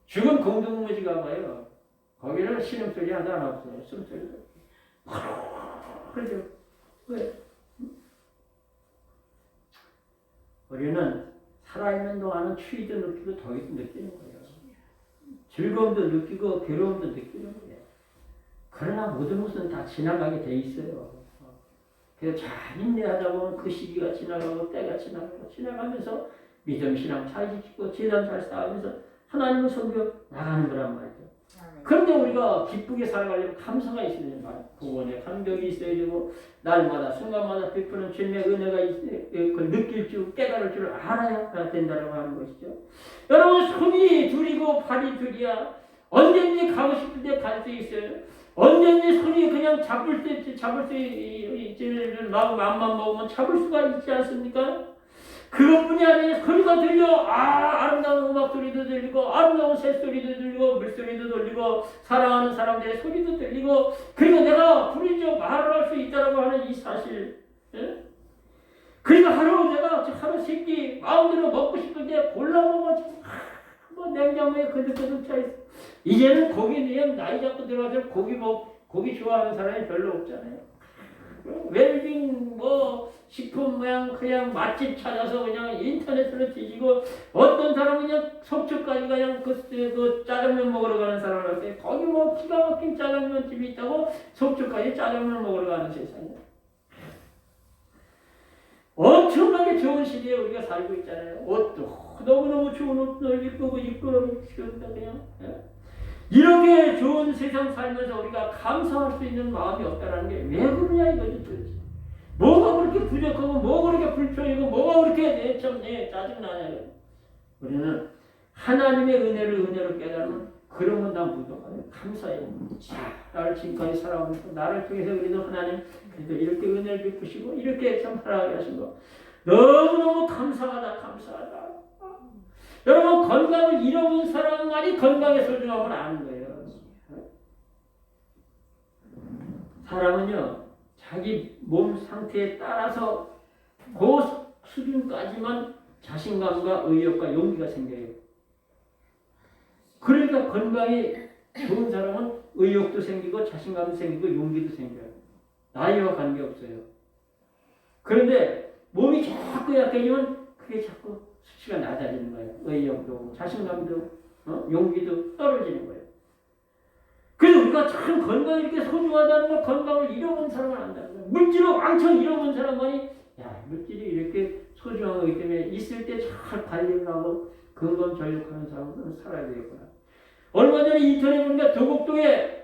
죽은 공동무지 가봐요. 거기는 신음소리 하나 안 없어요. 숨소리가. 그렇죠. 왜? 우리는 살아있는 동안은 추위도 느끼고 더위도 느끼는 거예요. 즐거움도 느끼고 괴로움도 느끼는 거예요. 그러나 모든 것은 다 지나가게 돼 있어요. 그래서 잘 인내하다 보면 그 시기가 지나가고 때가 지나가면서 믿음, 신앙 잘 지키고 재단 잘 쌓으면서 하나님을 섬겨 나가는 거란 말이죠. 그런데 우리가 기쁘게 살아가려면 감사가 있어야 되는 말이에요. 구원의 감격이 있어야 되고 날마다 순간마다 베푸는 주님의 은혜가 그걸 느낄 줄 깨달을 줄 알아야 된다고 하는 것이죠. 여러분, 손이 둘이고 발이 둘이야. 언제든지 가고 싶을 때 갈 수 있어요. 언제든지 손이 그냥 잡을 수 있는 마음만 먹으면 잡을 수가 있지 않습니까? 그것뿐이 아니라 소리가 들려. 아름다운 음악 소리도 들리고 아름다운 새소리도 들리고 물소리도 들리고 사랑하는 사람들의 소리도 들리고 그리고 내가 부르짖어 말을 할 수 있다고 하는 이 사실. 그리고 내가 하루 세끼 마음대로 먹고 싶을 때 골라 먹어가지고 냉장고에 그득그득 차 있어. 이제는 고기 그냥 나이 잡고 들어가서 고기 좋아하는 사람이 별로 없잖아요. 웰빙 식품 그냥 맛집 찾아서 그냥 인터넷으로 뒤지고 어떤 사람은 그냥 속초까지 그냥 그 짜장면 먹으러 가는 사람한테 거기 기가 막힌 짜장면 집이 있다고 속초까지 짜장면 먹으러 가는 세상이야. 엄청나게 좋은 시대에 우리가 살고 있잖아요. 옷도 너무너무 좋은 옷을 입고 그냥 이렇게 좋은 세상 살면서 우리가 감사할 수 있는 마음이 없다는 게 왜 그러냐 이거죠 도대체. 뭐가 그렇게 부족하고 뭐가 그렇게 불편이고 뭐가 그렇게 짜증나냐. 우리는 하나님의 은혜를 깨달으면 그러면 난 무덤 감사해요. 나를 지금까지 살아오면서 나를 통해서 우리는 하나님 그래도 이렇게 은혜를 베푸시고 이렇게 참 살아가게 하신 거 너무너무 감사하다. 여러분 건강을 잃어본 사람만이 건강의 소중함을 아는 거예요. 사람은요 자기 몸 상태에 따라서 그 수준까지만 자신감과 의욕과 용기가 생겨요. 그러니까 건강이 좋은 사람은 의욕도 생기고 자신감도 생기고 용기도 생겨요. 나이와 관계없어요. 그런데 몸이 자꾸 약해지면 그게 자꾸 수치가 낮아지는 거예요. 의욕도 자신감도 용기도 떨어지는 거예요. 그래서 우리가 참 건강이 이렇게 소중하다는 걸 건강을 잃어본 사람은 안다는 거예요. 물질을 왕창 잃어본 사람만이 물질이 이렇게 소중한 거기 때문에 있을 때 잘 관리를 하고 근검절력하는 사람은 살아야 되겠구나. 얼마 전에 인터넷 보니까 도곡동에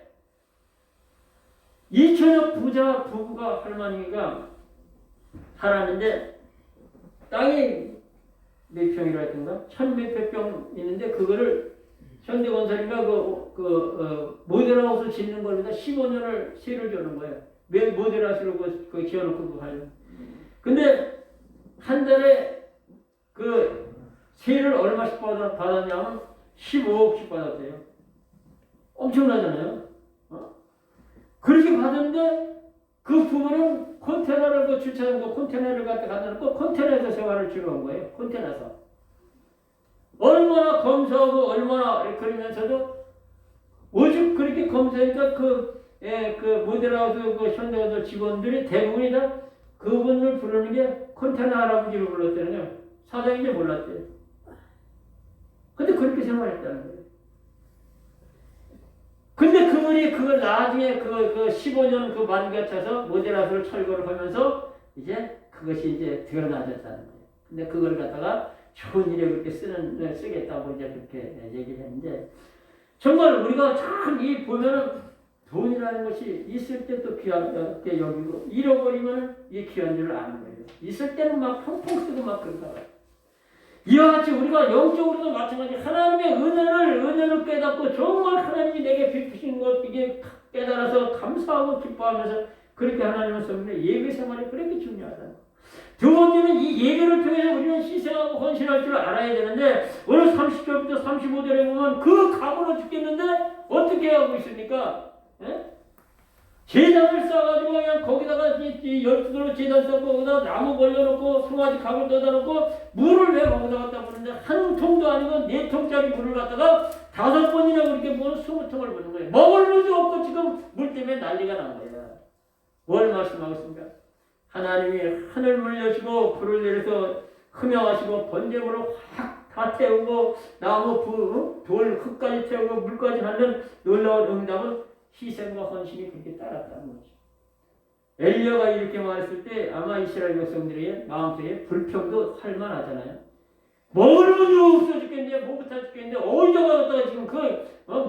2천여 부자 부부가 할머니가 살았는데 땅이 몇 평이라 했던가? 1,000몇백 평 있는데 그거를 현대건설인가 모델하우스 짓는 거니까 15년을 세를 주는 거예요. 매 모델하우스로 그 지어놓고 그거 하려고. 근데 한 달에 그 세를 얼마씩 받았냐면 15억씩 받았대요. 엄청나잖아요. 그렇게 받았는데 그 부부는 컨테이너를 주차한 컨테이너를 갖다 놓고 컨테이너에서 생활을 즐거운 거예요. 컨테이너에서. 얼마나 검소하고 얼마나 그러면서도 오죽 그렇게 검소하니까 그 모델하우스 그 현대건설 직원들이 대부분이 다 그분을 부르는 게 컨테이너 할아버지로 불렀다는 거예요. 사장인지 몰랐대요. 근데 그렇게 생활했다는 거예요. 근데 그분이 그걸 나중에 그 15년 그 만기가 차서 모델하우스를 철거를 하면서 이제 그것이 이제 드러나졌다는 거예요. 근데 그걸 갖다가 좋은 일에 그렇게 쓰겠다고 이제 그렇게 얘기를 했는데 정말 우리가 참 이 보면은 돈이라는 것이 있을 때 또 귀하게 여기고 잃어버리면 이 귀한 줄을 아는 거예요. 있을 때는 막 펑펑 쓰고 막 그런가 봐요. 이와 같이 우리가 영적으로도 마찬가지 하나님의 은혜를 깨닫고 정말 하나님이 내게 베푸신 것 이게 깨달아서 감사하고 기뻐하면서 그렇게 하나님을 섬기는 예배 생활이 그렇게 중요하다. 두 번째는 이 예배를 통해서 우리는 희생하고 헌신할 줄 알아야 되는데 오늘 30절부터 35절에 보면 그 가물어 죽겠는데 어떻게 하고 있습니까? 제단을 쌓아가지고 그냥 거기다가 12돌로 제단 쌓고 거기다 나무 걸려놓고 송아지 각을 떠다놓고 물을 왜 거기다 갖다 부는데 한 통도 아니고 4통짜리 물을 갖다가 5번이나 그렇게 부으면 20통을 부는 거예요. 먹을 물도 없고 지금 물 때문에 난리가 난 거예요. 뭘 말씀하고 있습니까? 하나님이 하늘물 여시고 불을 내려서 흠명하시고 번제물을 확 다 태우고 나무 돌 흙까지 태우고 물까지 하는 놀라운 응답은 희생과 헌신이 그렇게 따랐다는 거죠. 엘리야가 이렇게 말했을 때 아마 이스라엘 백성들의 마음속에 불평도 할 만하잖아요. 먹을 물도 없어 죽겠는데 목부터 죽겠는데 어디다가 갖다가 지금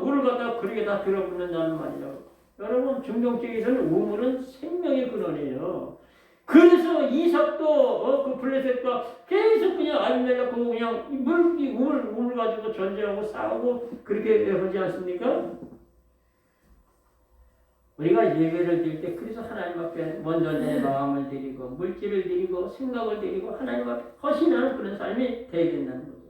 물을 갖다가 그렇게 다 들어붙는다는 말이죠. 여러분 중동적에서는 우물은 생명의 근원이에요. 그래서 이삭도 그 블레셋과 계속 그냥 아비멜렉 보고 그냥 우물 가지고 전쟁하고 싸우고 그렇게 하지 않습니까? 우리가 예배를 드릴 때 그래서 하나님 앞에 먼저 내 마음을 드리고 물질을 드리고 생각을 드리고 하나님 앞에 헌신하는 그런 삶이 되어야 된다는 거죠.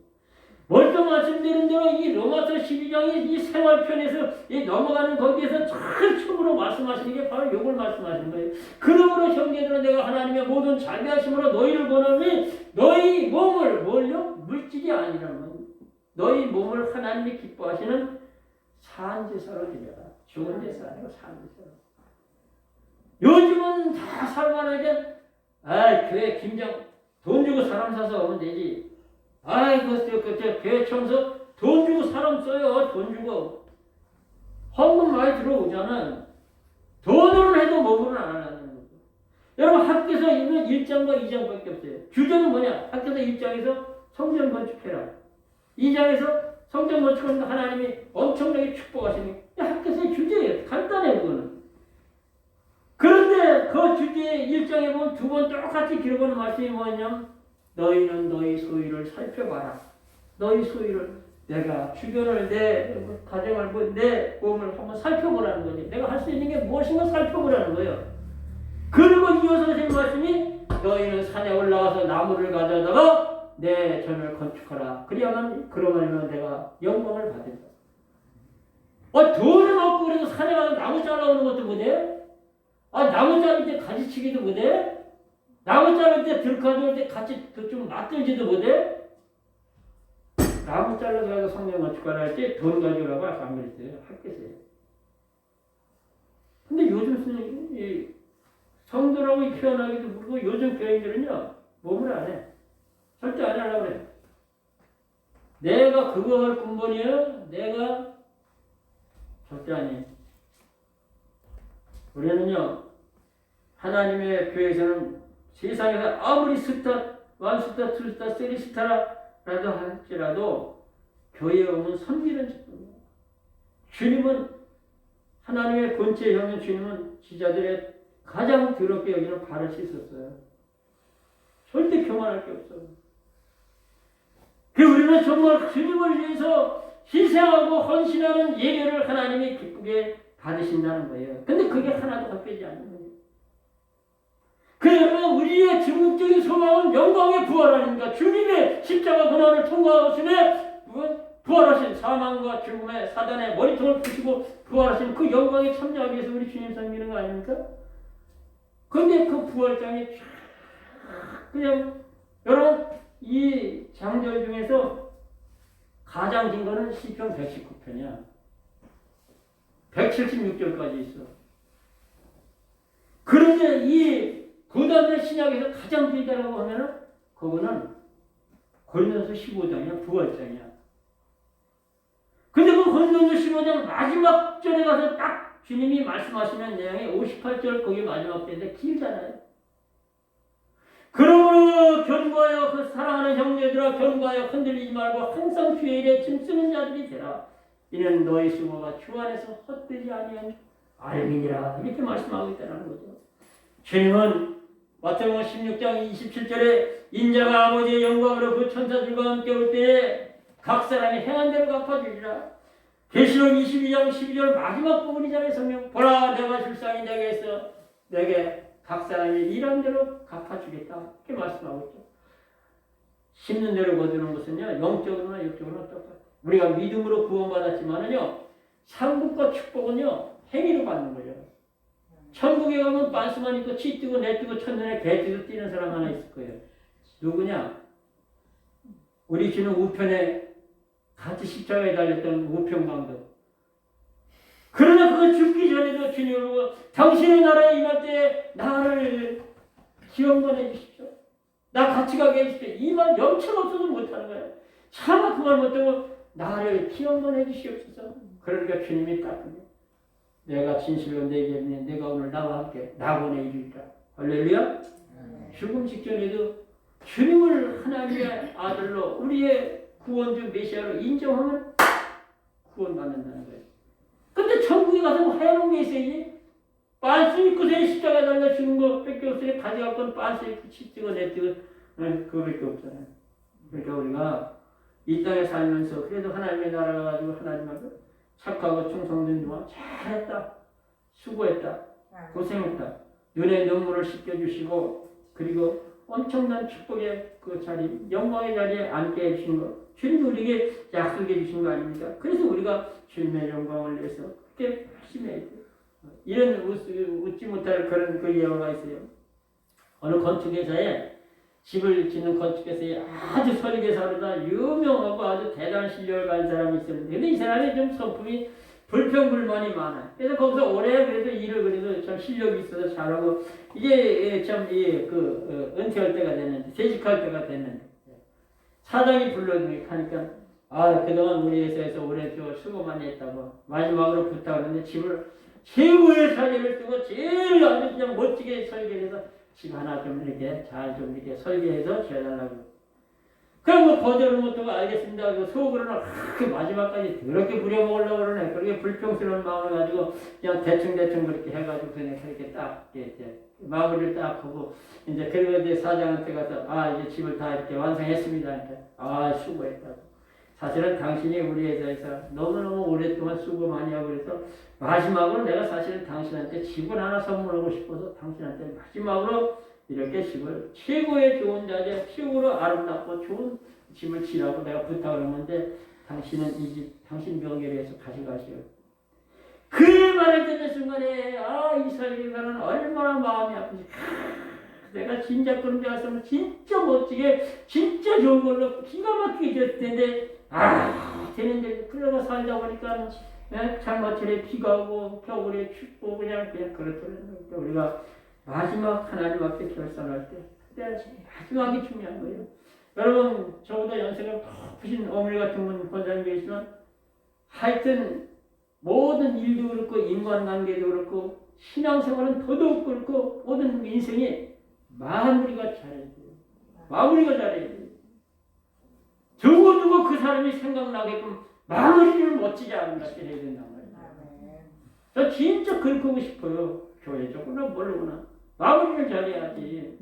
먼저 말씀드린 대로 이 로마서 12장의 이 생활편에서 이 넘어가는 거기에서 잘 처음으로 말씀하시는 게 바로 이걸 말씀하시는 거예요. 그러므로 형제들은 내가 하나님의 모든 자비하심으로 너희를 권하니 너희 몸을 뭘요? 물질이 아니라는 거예요. 너희 몸을 하나님이 기뻐하시는 산제사로 드려라. 죽은 제사 아니고 산제사로. 요즘은 다 살만하게 교회 김장 돈 주고 사람 사서 오면 되지. 교회 청소 돈 주고 사람 써요. 돈 주고 헌금 많이 들어오잖아. 돈으로 해도 몸으로는 안 하는 거죠. 여러분 학교에서 있는 1장과 2장밖에 없어요. 규정은 뭐냐? 학교에서 1장에서 성전 건축해라. 2장에서 성전 건축하면 하나님이 엄청나게 축복하시니 학교에서의 주제예요. 간단해요. 그거는. 그런데 그 주제의 1장에 보면 2번 똑같이 기록하는 말씀이 뭐냐면 너희는 너희 소유를 살펴봐라. 너희 소유를 내가 주변을 내 가정을 내 몸을 한번 살펴보라는 거지. 내가 할 수 있는 게 무엇인가 살펴보라는 거예요. 그리고 이어서 하신 말씀이 너희는 산에 올라가서 나무를 가져다가 내 전을 건축하라. 그러면 내가 영광을 받는다. 돈은 없고 그래도 산에 가서 나무 잘라오는 것도 못해? 나무 자를 때 가지치기도 못해? 나무 자를 때 들카줄 때 같이 좀 맞들지도 못해? 나무 잘라서 가서 성령 건축하라 할 때 돈 가져오라고 안 그랬어요. 학교에서요. 근데 요즘 선생님이 성도라고 표현하기도 모르고 요즘 교인들은요 몸을 안 해. 절대 안 하려고 그래. 내가 그거 할 근본이에요. 내가 절대 아니에요. 우리는요 하나님의 교회에서는 세상에서 아무리 스타, 원스타, 투스타, 쓰리스타라도 할지라도 교회에 오면 섬기는 직분이에요. 주님은 하나님의 본체 형인 주님은 지자들의 가장 더럽게 여기는 발을 씻었어요. 절대 교만할 게 없어요. 우리는 정말 주님을 위해서 희생하고 헌신하는 예배를 하나님이 기쁘게 받으신다는 거예요. 근데 그게 하나도 바뀌지 않는 거예요. 그러면 우리의 궁극적인 소망은 영광의 부활 아닙니까? 주님의 십자가 고난을 통과하시네 부활하신 사망과 죽음의 사단의 머리통을 부시고 부활하신 그 영광에 참여하기 위해서 우리 주님 섬기는 거 아닙니까? 그런데 그 부활장이 그냥 여러분 이 장절 중에서 가장 긴 거는 시편 119편이야. 176절까지 있어. 그런데 이 고단의 신약에서 가장 길다라고 하면은 그거는 고린도서 15장이야. 부활장이야. 근데 그 고린도서 15장 마지막 절에 가서 딱 주님이 말씀하시는 내용이 58절 거기 마지막 절인데 길잖아요. 그러므로 견고하여 그 사랑하는 형제들아 견고하여 흔들리지 말고 항상 주의 일에 힘쓰는 자들이 되라. 이는 너희 수고가 주 안에서 헛되지 아니한 알미니라. 이렇게 말씀하고 있다는 거죠. 주님은 마태복음 16장 27절에 인자가 아버지의 영광으로 그 천사들과 함께 올 때에 각 사람이 행한 대로 갚아주리라. 계시록 22장 12절 마지막 부분이잖아요. 성경 보라 내가 줄상인 자에게 있어 내게 각 사람이 일한 대로 갚아주겠다. 이렇게 말씀하고 있죠. 심는 대로 거두는 것은요 영적으로나 육적으로나 똑같아요. 우리가 믿음으로 구원받았지만은요 상급과 축복은요 행위로 받는 거예요. 천국에 가면 반스만 있고 치 뜨고 내 뜨고 천년에 개 뜨고 뛰는 사람 하나 있을 거예요. 누구냐? 우리 주는 우편에 같이 십자가에 달렸던 우편강도. 그러나 그거 죽기 전에도 주님을 보고 당신의 나라에 임할 때 나를 기억만 해주십시오. 나 같이 가게 해주십시오. 이 말 영천 없어도 못하는 거예요. 차마 그 말 못하고 나를 기억만 해주시옵소서. 그러니까 주님이 딱 내가 진실로 내게 있네. 내가 오늘 나와 함께 낙원에 이르리라. 할렐루야. 죽음 직전에도 주님을 하나님의 아들로 우리의 구원주 메시아로 인정하면 구원받는다는 거예요. 근데 천국에 가서 뭐 해놓은 게 있어야지. 빤스 입고서 십자가에 달려 죽은 거 뺏겨 없으니 가져갈 빤스 입고 치 뜨고 내 뜨고 그거밖에 없잖아요. 그러니까 우리가 이 땅에 살면서 그래도 하나님의 나라가 가지고 하나님하고 착하고 충성된 동안 잘했다. 수고했다. 고생했다. 눈에 눈물을 씻겨주시고 그리고 엄청난 축복의 그 자리, 영광의 자리에 앉게 해주신 것. 주님 우리에게 약속해 주신 거 아닙니까? 그래서 우리가 주님의 영광을 위해서 그렇게 열심히 해야 돼요. 이런 웃지 못할 그런 그 예화가 있어요. 어느 건축회사에 집을 짓는 건축회사에 아주 설계사로다 유명하고 아주 대단한 실력을 가진 사람이 있었는데 근데 이 사람이 좀 성품이 불평불만이 많아요. 그래서 거기서 오래 그래도 일을 그래도 참 실력이 있어서 잘하고 이게 참 은퇴할 때가 됐는데 퇴직할 때가 됐는데 사장이 불러주니까 그동안 우리 회사에서 오래 수고 많이 했다고 마지막으로 부탁하는데 집을 최고의 자재를 쓰고 제일 아주 그냥 멋지게 설계해서 집 하나 좀 이렇게 잘 좀 이렇게 설계해서 지어달라고. 그럼 뭐 거절을 못하고 알겠습니다. 그 속으로는 그 마지막까지 그렇게 부려먹으려고 그러네. 그렇게 불평스러운 마음을 가지고 그냥 대충 그렇게 해가지고 그냥 그렇게 딱 이제 마무리를 딱 하고 이제 그리고 이제 사장한테 가서 이제 집을 다 이렇게 완성했습니다. 수고했다고. 사실은 당신이 우리에 대해서 너무너무 오랫동안 수고 많이 하고 그래서 마지막으로 내가 사실은 당신한테 집을 하나 선물하고 싶어서 당신한테 마지막으로 이렇게 집을 최고의 좋은 자재, 최고로 아름답고 좋은 집을 지라고 내가 부탁을 했는데 당신은 이 집 당신 명예를 해서 가져가시오. 그 말을 듣는 순간에 이스라엘에서는 얼마나 마음이 아픈지 내가 진짜 그런 데 왔으면 진짜 멋지게 진짜 좋은 걸로 기가 막히게 지었을 텐데 되는데 그러다 살다 보니까 장마철에 비가 오고 겨울에 춥고 그냥 그렇더라고요. 우리가 마지막 하나님 앞에 결산할 때 그때 마지막이 중요한 거예요. 여러분 저보다 연세가 크신 어머니 같은 분 권사님 계시지만 하여튼 모든 일도 그렇고 인간관계도 그렇고 신앙생활은 더더욱 그렇고 모든 인생이 마무리가 잘해야 돼요. 마무리가 잘해야 돼요. 두고두고 그 사람이 생각나게끔 마무리를 멋지게 아름답게 해야 된단 말이에요. 저 진짜 그렇게 하고 싶어요. 교회적으로나 모르구나. 마무리를 잘해야지.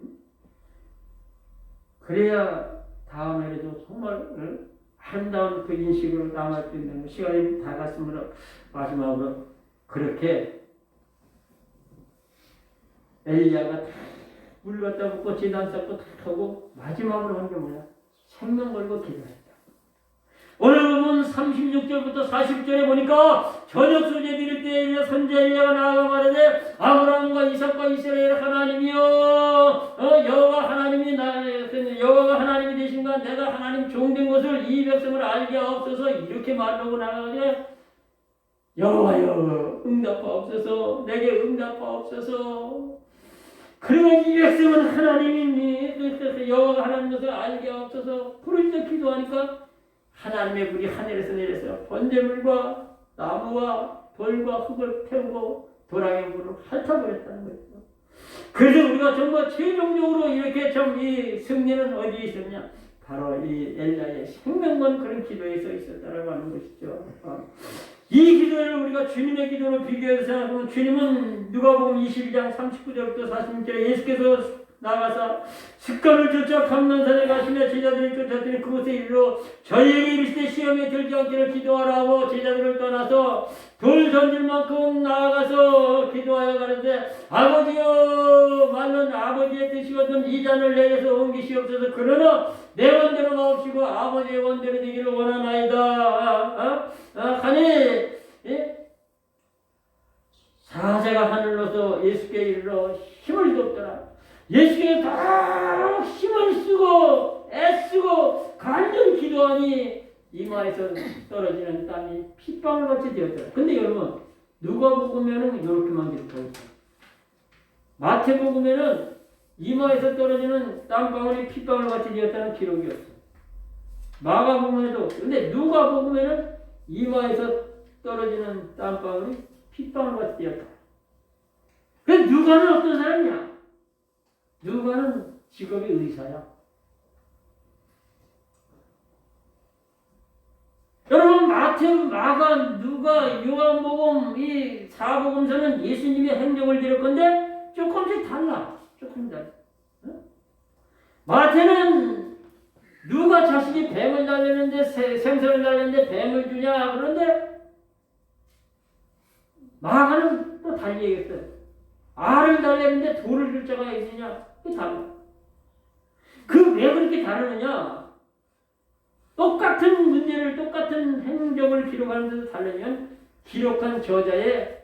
그래야 다음에라도 정말 아름다운 그 인식으로 남을 수 있는 시간이 다 갔으므로 마지막으로 그렇게 엘리야가 물 갖다 붓고 제단 쌓고 다 하고 마지막으로 한 게 뭐야? 생명 걸고 기도했다. 오늘 보면 36절부터 40절에 보니까 저녁 소재 드릴 때 선지 엘리야가 나아가 말하되 아브라함과 이삭과 이스라엘 하나님이여 여호와 하나님이 여호와가 하나님이 되신가 내가 하나님 종된 것을 이 백성을 알게 하옵소서 이렇게 말하고 나가되 여호와여 응답하옵소서 내게 응답하옵소서. 그러면 이 백성은 하나님이 여호와가 하나님 것을 알게 하옵소서 부르짖어 기도하니까 하나님의 불이 하늘에서 내려서 번제물과 나무와 돌과 흙을 태우고 도랑의 불을 핥아버렸다는 거예요. 그래서 우리가 정말 최종적으로 이렇게 좀 이 승리는 어디에 있었냐? 바로 이 엘리야의 생명건 그런 기도에 서 있었다라고 하는 것이죠. 이 기도를 우리가 주님의 기도로 비교해서 생각하면 주님은 누가복음 22장 39절부터 46절에 예수께서 나가서 습관을 쫓아 감난산에 가시며 제자들을 쫓았더니 그곳에 이르러 저희에게 이르시되 시험에 들지 않기를 기도하라 하고 제자들을 떠나서 돌 던질 만큼 나아가서 기도하여 가는데 아버지여 말론 아버지의 뜻이거든 이 잔을 내게서 옮기시옵소서. 그러나 내 원대로 마옵시고 아버지의 원대로 되기를 원하나이다 하니 사자가 하늘로서 예수께 이르러 힘을 줬더라. 예수께 다 힘을 쓰고 애쓰고 간절히 기도하니 이마에서 떨어지는 땀이 핏방울같이 되었더라. 근데 여러분 누가복음에는 이렇게만 기록하고 있어요. 마태복음에는 이마에서 떨어지는 땀방울이 핏방울같이 되었다는 기록이 없어요. 마가복음에도 근데 누가복음에는 이마에서 떨어지는 땀방울이 핏방울같이 되었다. 그래서 누가는 어떤 사람이냐? 누가는 직업이 의사야. 여러분 마태, 마가, 누가, 요한복음 이 사복음서는 예수님의 행적을 기록한데 조금씩 달라. 조금 달라. 마태는 누가 자식이 뱀을 달렸는데 생선을 달렸는데 뱀을 주냐 그런데 마가는 또 달리 얘기했어요. 알을 달렸는데 돌을 줄 자가 있느냐? 그게 달라. 그 왜 그렇게 다르느냐? 똑같은 문제를 똑같은 행적을 기록하는데도 다르면 기록한 저자의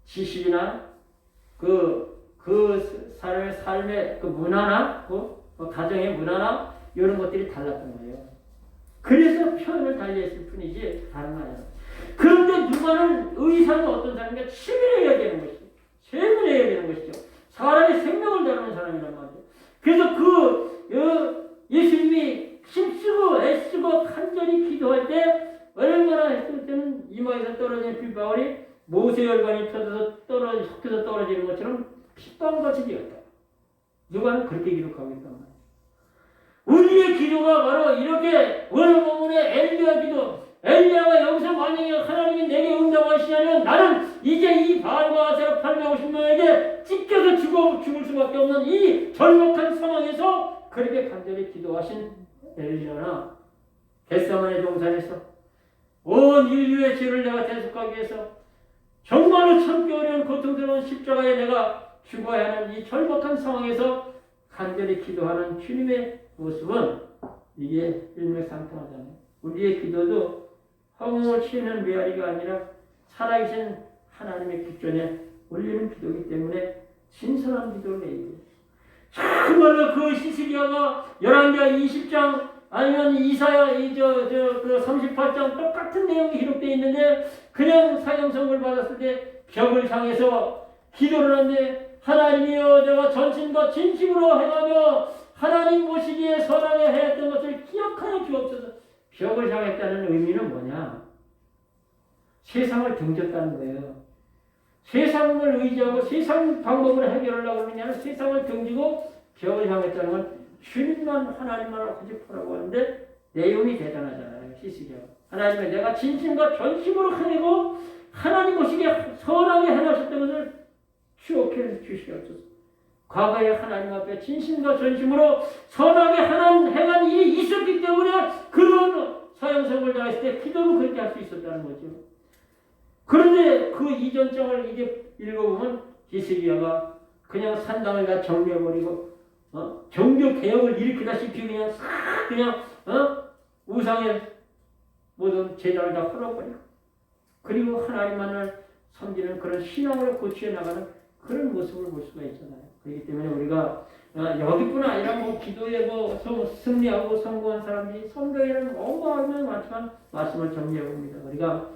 지식이나 그 삶의 그 문화나 그 가정의 문화나 이런 것들이 달랐던 거예요. 그래서 표현을 달리했을 뿐이지 다른 거 아니야. 그런데 누가는 의사가 어떤 사람인가 치밀해야 되는 것이죠. 세밀해야 되는 것이죠. 사람의 생명을 다루는 사람이란 말이에요. 그래서 예수님이 힘쓰고 애쓰고 간절히 기도할 때 얼마나 했을 때는 이마에서 떨어지는 핏방울이 모세혈관이 터져서 섞여서 떨어지는 것처럼 핏방울같이 되었다. 누가는 그렇게 기록하고 있단 말이에요. 우리의 기도가 바로 이렇게 오늘 본문의 엘리야 기도 엘리야가 여기서 만약에 하나님이 내게 응답하시냐면 나는 이제 이 바알과 아세라 850명에게 찢겨서 죽을 수밖에 없는 이 절박한 상황에서 그렇게 간절히 기도하신 엘리야나 겟세마네 동산에서 온 인류의 죄를 내가 대속하기 위해서 정말로 참기 어려운 고통스러운 십자가에 내가 죽어야 하는 이 절박한 상황에서 간절히 기도하는 주님의 모습은 이게 일맥상통하잖아요. 우리의 기도도 허공을 치는 메아리가 아니라 살아계신 하나님의 기존에 올리는 기도이기 때문에 신선한 기도를 해야 돼요. 정말로 그 히스기야가 11장 20장 아니면 이사야 그 38장 똑같은 내용이 기록되어 있는데 그냥 사형선고를 받았을 때 벽을 향해서 기도를 하는데 하나님이여 내가 전심과 진심으로 행하며 하나님 보시기에 선하게 하였던 것을 기억하여 주옵소서. 벽을 향했다는 의미는 뭐냐? 세상을 등졌다는 거예요. 세상을 의지하고 세상 방법으로 해결하려고 하느냐 세상을 등지고 벽을 향했다는 건 주님만 하나님만 고집하라고 하는데 내용이 대단하잖아요. 히스기야. 하나님의 내가 진심과 전심으로 행하고 하나님 보시기에 선하게 행하셨던 것을 추억해 주시옵소서. 과거에 하나님 앞에 진심과 전심으로 선하게 행한 일이 있었기 때문에 그런 사형선고를 당했을 때 기도로 그렇게 할 수 있었다는 거죠. 그런데 그 이전 장을 이게 읽어보면 히스기야가 그냥 산당을 다 정리해버리고 종교 개혁을 일으키다시피 그냥 우상의 모든 제단을 다 헐어버리고 그리고 하나님만을 섬기는 그런 신앙으로 고치해 나가는 그런 모습을 볼 수가 있잖아요. 그렇기 때문에 우리가 여기뿐 아니라 뭐 기도에 뭐 승리하고 성공한 사람들이 성경에는 어마어마하게 많지만 말씀을 정리해 봅니다. 우리가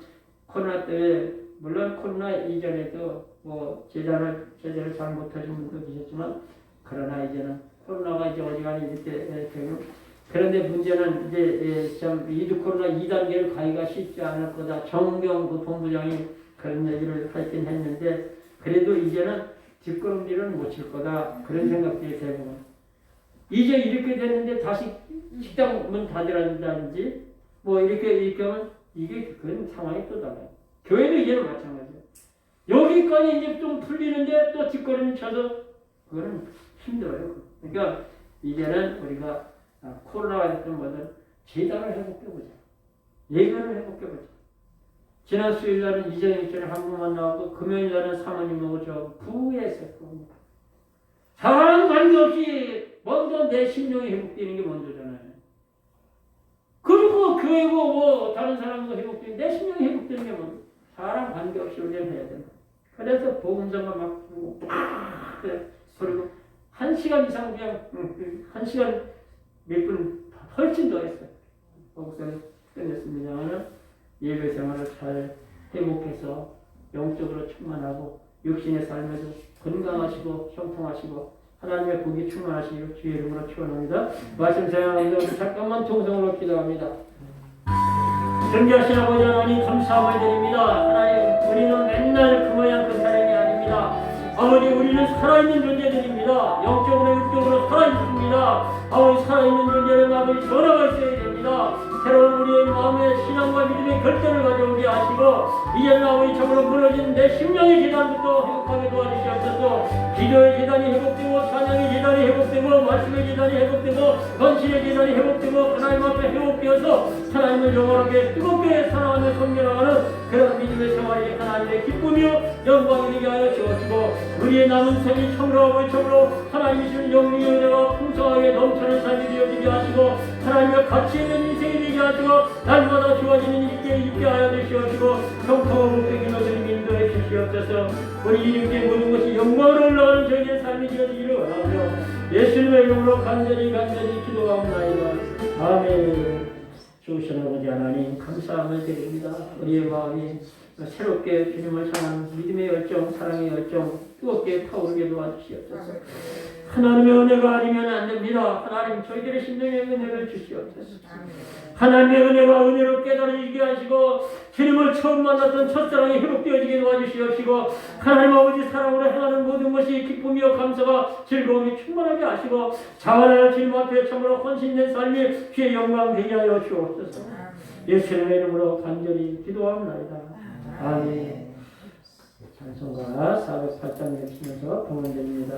코로나 때문에 물론 코로나 이전에도 뭐 제대로 잘 못하신 분도 계셨지만 그러나 이제는 코로나가 이제 어지간히 이렇게 되고 그런데 문제는 이제 참 위드 코로나 2단계를 가기가 쉽지 않을 거다. 정경 본부장이 그런 얘기를 하긴 했는데 그래도 이제는 뒷걸음질은 못 칠 거다. 그런 생각들이 대부분. 이제 이렇게 됐는데 다시 식당 문 닫으라든지 뭐 이렇게 하면 이게 그런 상황이 또 달라요. 교회도 이제는 마찬가지예요. 여기까지 이제 좀 풀리는데 또 뒷걸음질 쳐서 그거는 힘들어요. 그러니까 이제는 우리가 코로나가 됐든 뭐든 재단을 회복해보자. 예배를 회복해보자. 지난 수요일날은 이정희 목사님 한 분만 나오고 금요일날은 사모님하고 저 부회했었고 사람 관계없이 먼저 내 심령이 회복되는 게 먼저잖아요. 그리고 교회고 뭐 다른 사람도 회복되는 내 심령이 회복되는 게 먼저. 사람 관계없이 우리는 해야 된다. 그래서 복음성가 막 부르고 그리고 1시간 이상 그냥 1시간 몇 분 훨씬 더 했어요. 복음성을 끝냈습니다만 예배 생활을 잘 회복해서 영적으로 충만하고 육신의 삶에서 건강하시고 형통하시고 하나님의 복이 충만하시기를 주의 이름으로 축원합니다. 말씀 사용합니다. 우리 잠깐만 통성으로 기도합니다. 존귀하신 아버지 하나님 감사함을 드립니다. 하나님 우리는 맨날 그 모양 그 사람이 아닙니다. 아버지 우리는 살아있는 존재들입니다. 영적으로 육적으로 살아있습니다. 아버지 살아있는 존재는 아버지 변화가 있어야 됩니다. 새로운 우리의 마음의 신앙과 믿음의 결단을 가져오게 하시고 이제는 아버지 참으로 무너진 내 심령의 재단부터 회복하게 도와주시옵소서. 기도의 재단이 회복되고 찬양의 재단이 회복되고 말씀의 재단이 회복되고 헌신의 재단이 회복되고 하나님 앞에 회복되어서 하나님을 영원하게 뜨겁게 사랑하며 섬겨나가는 그런 믿음의 생활이 하나님의 기쁨이요 영광이 되게 하여 주옵시고 우리의 남은 생이 참으로 아버지 참으로 하나님이 주신 영리의 은혜와 풍성하게 넘치는 삶이 되어지게 하시고 하나님과 가치 있는 인생이 되게 하시고 날마다 좋아지는 일께 있게 하여 주시옵시고 평통하고 목적인 어들이 인도해 주시옵소서. 우리 이름께 모든 것이 영광으로 올라가는 저희의 삶이 되어지기를 원하며 예수님의 이름으로 간절히 기도하옵나이다. 아멘. 주신 아버지 하나님 감사함을 드립니다. 우리의 마음이 새롭게 주님을 향한 믿음의 열정, 사랑의 열정 뜨겁게 타오르게 도와주시옵소서. 하나님의 은혜가 아니면 안 됩니다. 하나님 저희들의 심령에 은혜를 주시옵소서. 하나님의 은혜가 은혜로 깨달아지게 하시고 주님을 처음 만났던 첫사랑이 회복되어지게 도와주시옵시고 하나님 아버지 사랑으로 행하는 모든 것이 기쁨이요 감사가 즐거움이 충만하게 하시고 자원하여 주님 앞에 참으로 헌신된 삶이 주의 영광 되게 하여 주옵소서. 예수님의 이름으로 간절히 기도합니다. 아멘. 찬송가 408장 외치면서 봉헌드립니다.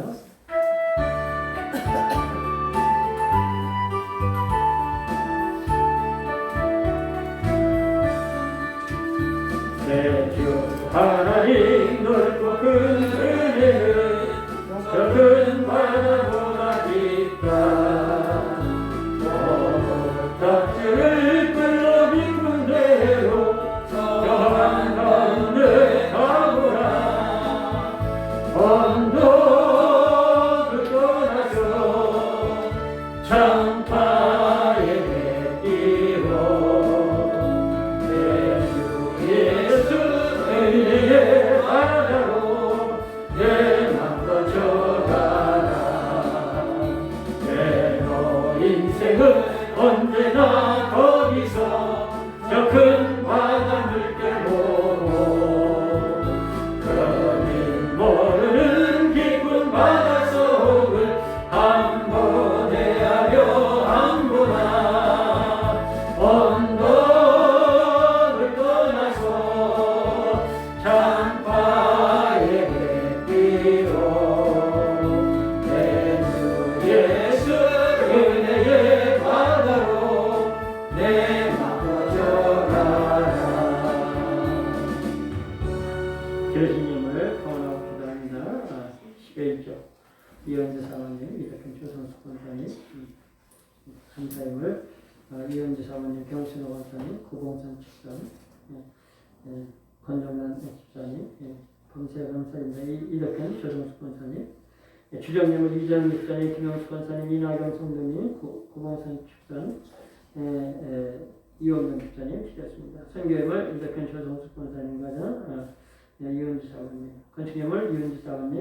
언덕을 떠나서 창파에 뛰어 내 주 예수 은혜의 바다로 내 맘 던져가라. 내 너 인생은 언제나 거기서 저 큰 바다 물결 보고 그린 모르는 깊은 바닷속을 한번 헤아려 한보나 언덕을 떠나서 창파에 뛰어 내 주 예수 은혜의 바다로 내 교수님을 평안하고 기도합니다. 11조 이현주 사모님, 이덕현 조선숙 권사님, 감사임을 이현주 사모님, 경순호 권사님, 구봉산 집사님, 권정란 집사님, 범세 권사님, 이덕현 조선숙 권사님, 주정님을 이정미 집사님, 김영수 권사님, 이나경 성도님, 구봉산 집사님, 이원경 집사님 기도했습니다. 선교임을 이덕현 조선숙 권사님 가정 이은주 사모님, 건축임을 이은주 사모님,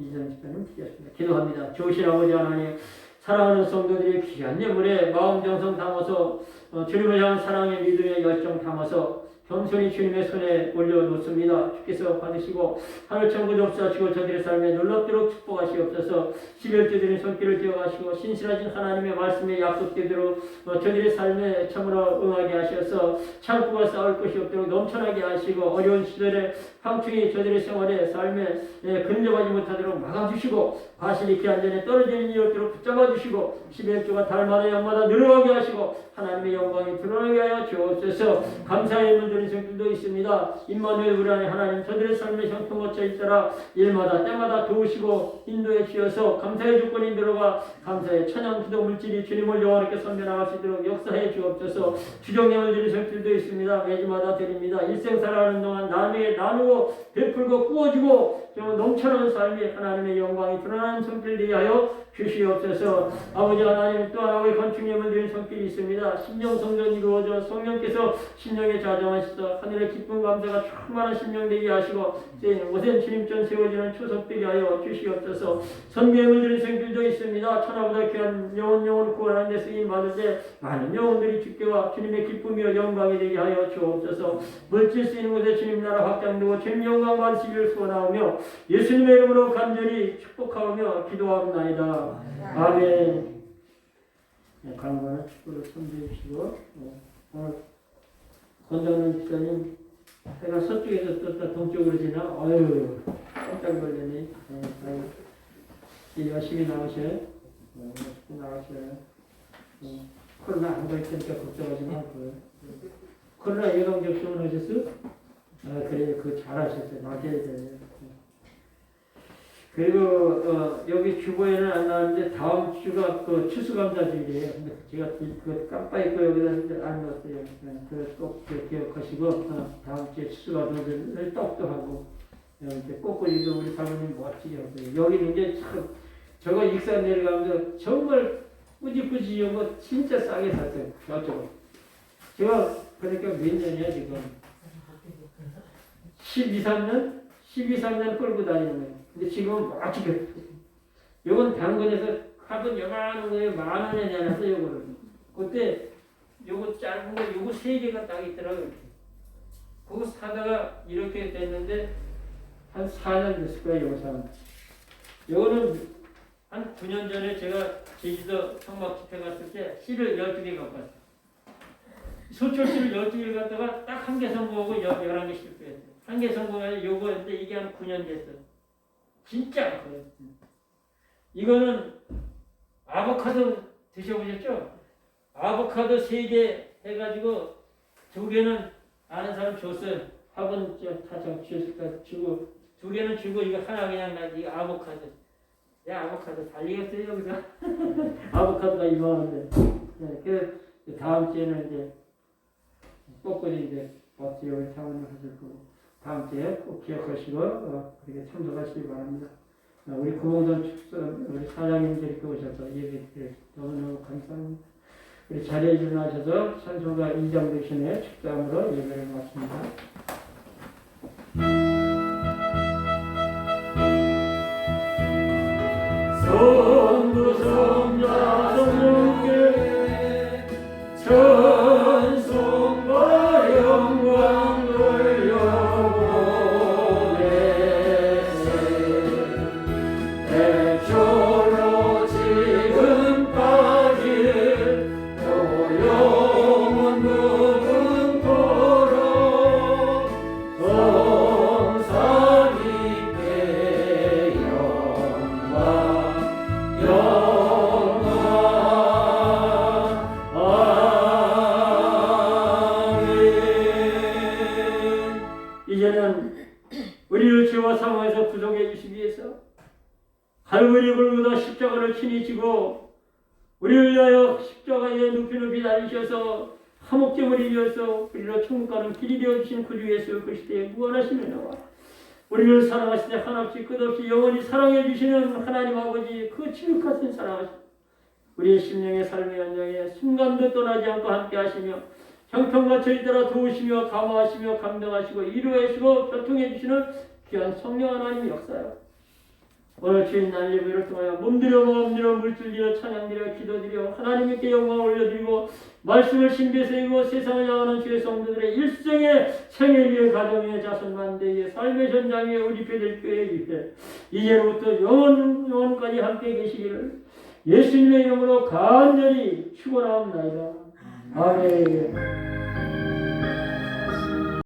이정 집사님 기도했습니다. 기도합니다. 좋으신 아버지 하나님, 사랑하는 성도들의 귀한 예물에 마음 정성 담아서 주님을 향한 사랑의 믿음의 열정 담아서 겸손히 주님의 손에 올려놓습니다. 주께서 받으시고 하늘 천국 접수하시고 저들의 삶에 놀랍도록 축복하시옵소서. 11조 드린 손길을 쥐어가시고 신실하신 하나님의 말씀에 약속되도록 저들의 삶에 참으로 응하게 하셔서 창고가 쌓을 것이 없도록 넘쳐나게 하시고 어려운 시절에 황충이 저들의 생활에 삶에 근접하지 못하도록 막아주시고 과실 있게 안전에 떨어지는 일 없도록 붙잡아주시고 11조가 달마다 양마다 늘어나게 하시고 하나님의 영광이 드러나게 하여 주옵소서. 감사의 문드린 성들도 있습니다. 임마누엘 우리 안에 하나님 저들의 삶의 형통어처에 따라 일마다 때마다 도우시고 인도해 주셔서 감사의 조건이 들어가 감사의 천연 기도 물질이 주님을 영원하게 선변나갈 수 있도록 역사해 주옵소서. 주정령을 드린 성들도 있습니다. 매주마다 드립니다. 일생 살아가는 동안 남에게 나누고 베풀고 꾸어주고 넘쳐나는 삶이 하나님의 영광이 드러나는 성길이 하여 주시옵소서. 아버지 하나님 또 하나의 건축령을 드린 성길이 있습니다. 심령 성전이 이루어져 성령께서 심령에 자정하시서 하늘의 기쁨 감사가 충만한 심령 되게 하시고 쓰이는 곳엔 주님전 세워지는 초석되게 하여 주시옵소서. 선교행을 드린 성길도 있습니다. 천하보다 귀한 영혼을 구원하는 데 쓰임 받을 많은 영혼들이 주께와 주님의 기쁨이여 영광이 되게 하여 주옵소서. 물질 쓰이는 곳에 주님 나라 확장되고 주님 영광 받으시기를 소원하오며 예수님의 이름으로 간절히 축복하오며 기도하옵나이다. 아멘. 강건한 축복을 선주해 주시고 오늘 권정은 집사님 해가 서쪽에서 떴다 동쪽으로 지나 아유 깜짝 놀랐네. 열심히 나오셔요. 코로나 안 걸리니까 걱정하지 말고요. 코로나 예방 접종은 하셨어요? 그래, 그거 잘하셨어요. 맞아야 돼요. 그리고 여기 주보에는 안 나왔는데 다음 주가 그 추수감사주일이에요. 제가 그 깜빡 잊고 여기다 안 넣었어요. 꼭 기억하시고 다음 주에 추수감사주일을 떡도 하고 꽃꽂이도 우리 사모님 멋지게 하고요. 여기는 이제 참 저거 익산 내려가면서 정말 뿌지뿌지 이런 거 진짜 싸게 샀어요. 저쪽은. 제가 그러니까 몇 년이야 지금? 12, 13년 끌고 다니는 거예요. 근데 지금은 멋지게. 요건 당근에서 화분 요만한 거에 10,000원에 내놨어, 요거를. 그때 요거 짧은 거 요거 3개가 딱 있더라고요. 그거 사다가 이렇게 됐는데 한 4년 됐을 거예요, 요거 사는. 요거는 한 9년 전에 제가 제주도 청막 집회 갔을 때 씨를 12개 갖고 왔어요. 소철씨를 12개를 갖다가 딱 한 개 성공하고 11개 실패했어요. 한 개 성공해서 요거였는데 이게 한 9년 됐어요. 진짜 커요. 이거는 아보카도 드셔보셨죠? 아보카도 3개 해가지고 2개는 아는 사람 줬어요. 화분 다 주셨을까 주고 2개는 주고 이거 하나 그냥 나 이거 아보카도. 야 아보카도 달리겠어요 여기서. 아보카도가 20,000원인데. 네, 그 다음 주에는 이제 꽃꽂이 이제 박지영을 차원을 하실 거고 다음 주에 꼭 기억하시고 그렇게 참석하시기 바랍니다. 우리 구봉선 축성 우리 사장님들께 오셔서 예배드려 너무너무 감사합니다. 우리 자리에 일어나셔서 찬송가 2장 대신에 축장으로 예배를 마칩니다. 성부 성자 성령께 찬송과 영광 돌려보내 애초로 지금까지 또 영원 무궁토록 성삼위께 영광 이제는 우리를 죄와 사망에서 구속해 주시기 위해서 갈보리 골고다 십자가를 친히 지고 우리를 위하여 십자가에 높이 달리셔서 화목제물이 되어서 우리로 천국 가는 길이 되어주신 구주 예수 그리스도의 무한하신 은혜와 우리를 사랑하시되 한없이 끝없이 영원히 사랑해 주시는 하나님 아버지 그 지극하신 사랑하심 우리의 심령의 삶의 연장에 순간도 떠나지 않고 함께 하시며 형편과 저희 따라 도우시며 감화하시며 감동하시고 이루어주시고 교통해 주시는 귀한 성령 하나님의 역사요. 오늘 주인 날 예배를 통하여 몸드려 마음드려 물질드려 찬양드려 기도드려 하나님께 영광을 올려드리고 말씀을 신비에서 이고 세상을 향하는 주의 성도들의 일생의 생애 위에 가정의 자손 만대의 삶의 현장에 우리 배들 교회 위해 이제로부터 영원까지 함께 계시기를 예수님의 이름으로 간절히 축원하옵나이다. 아멘.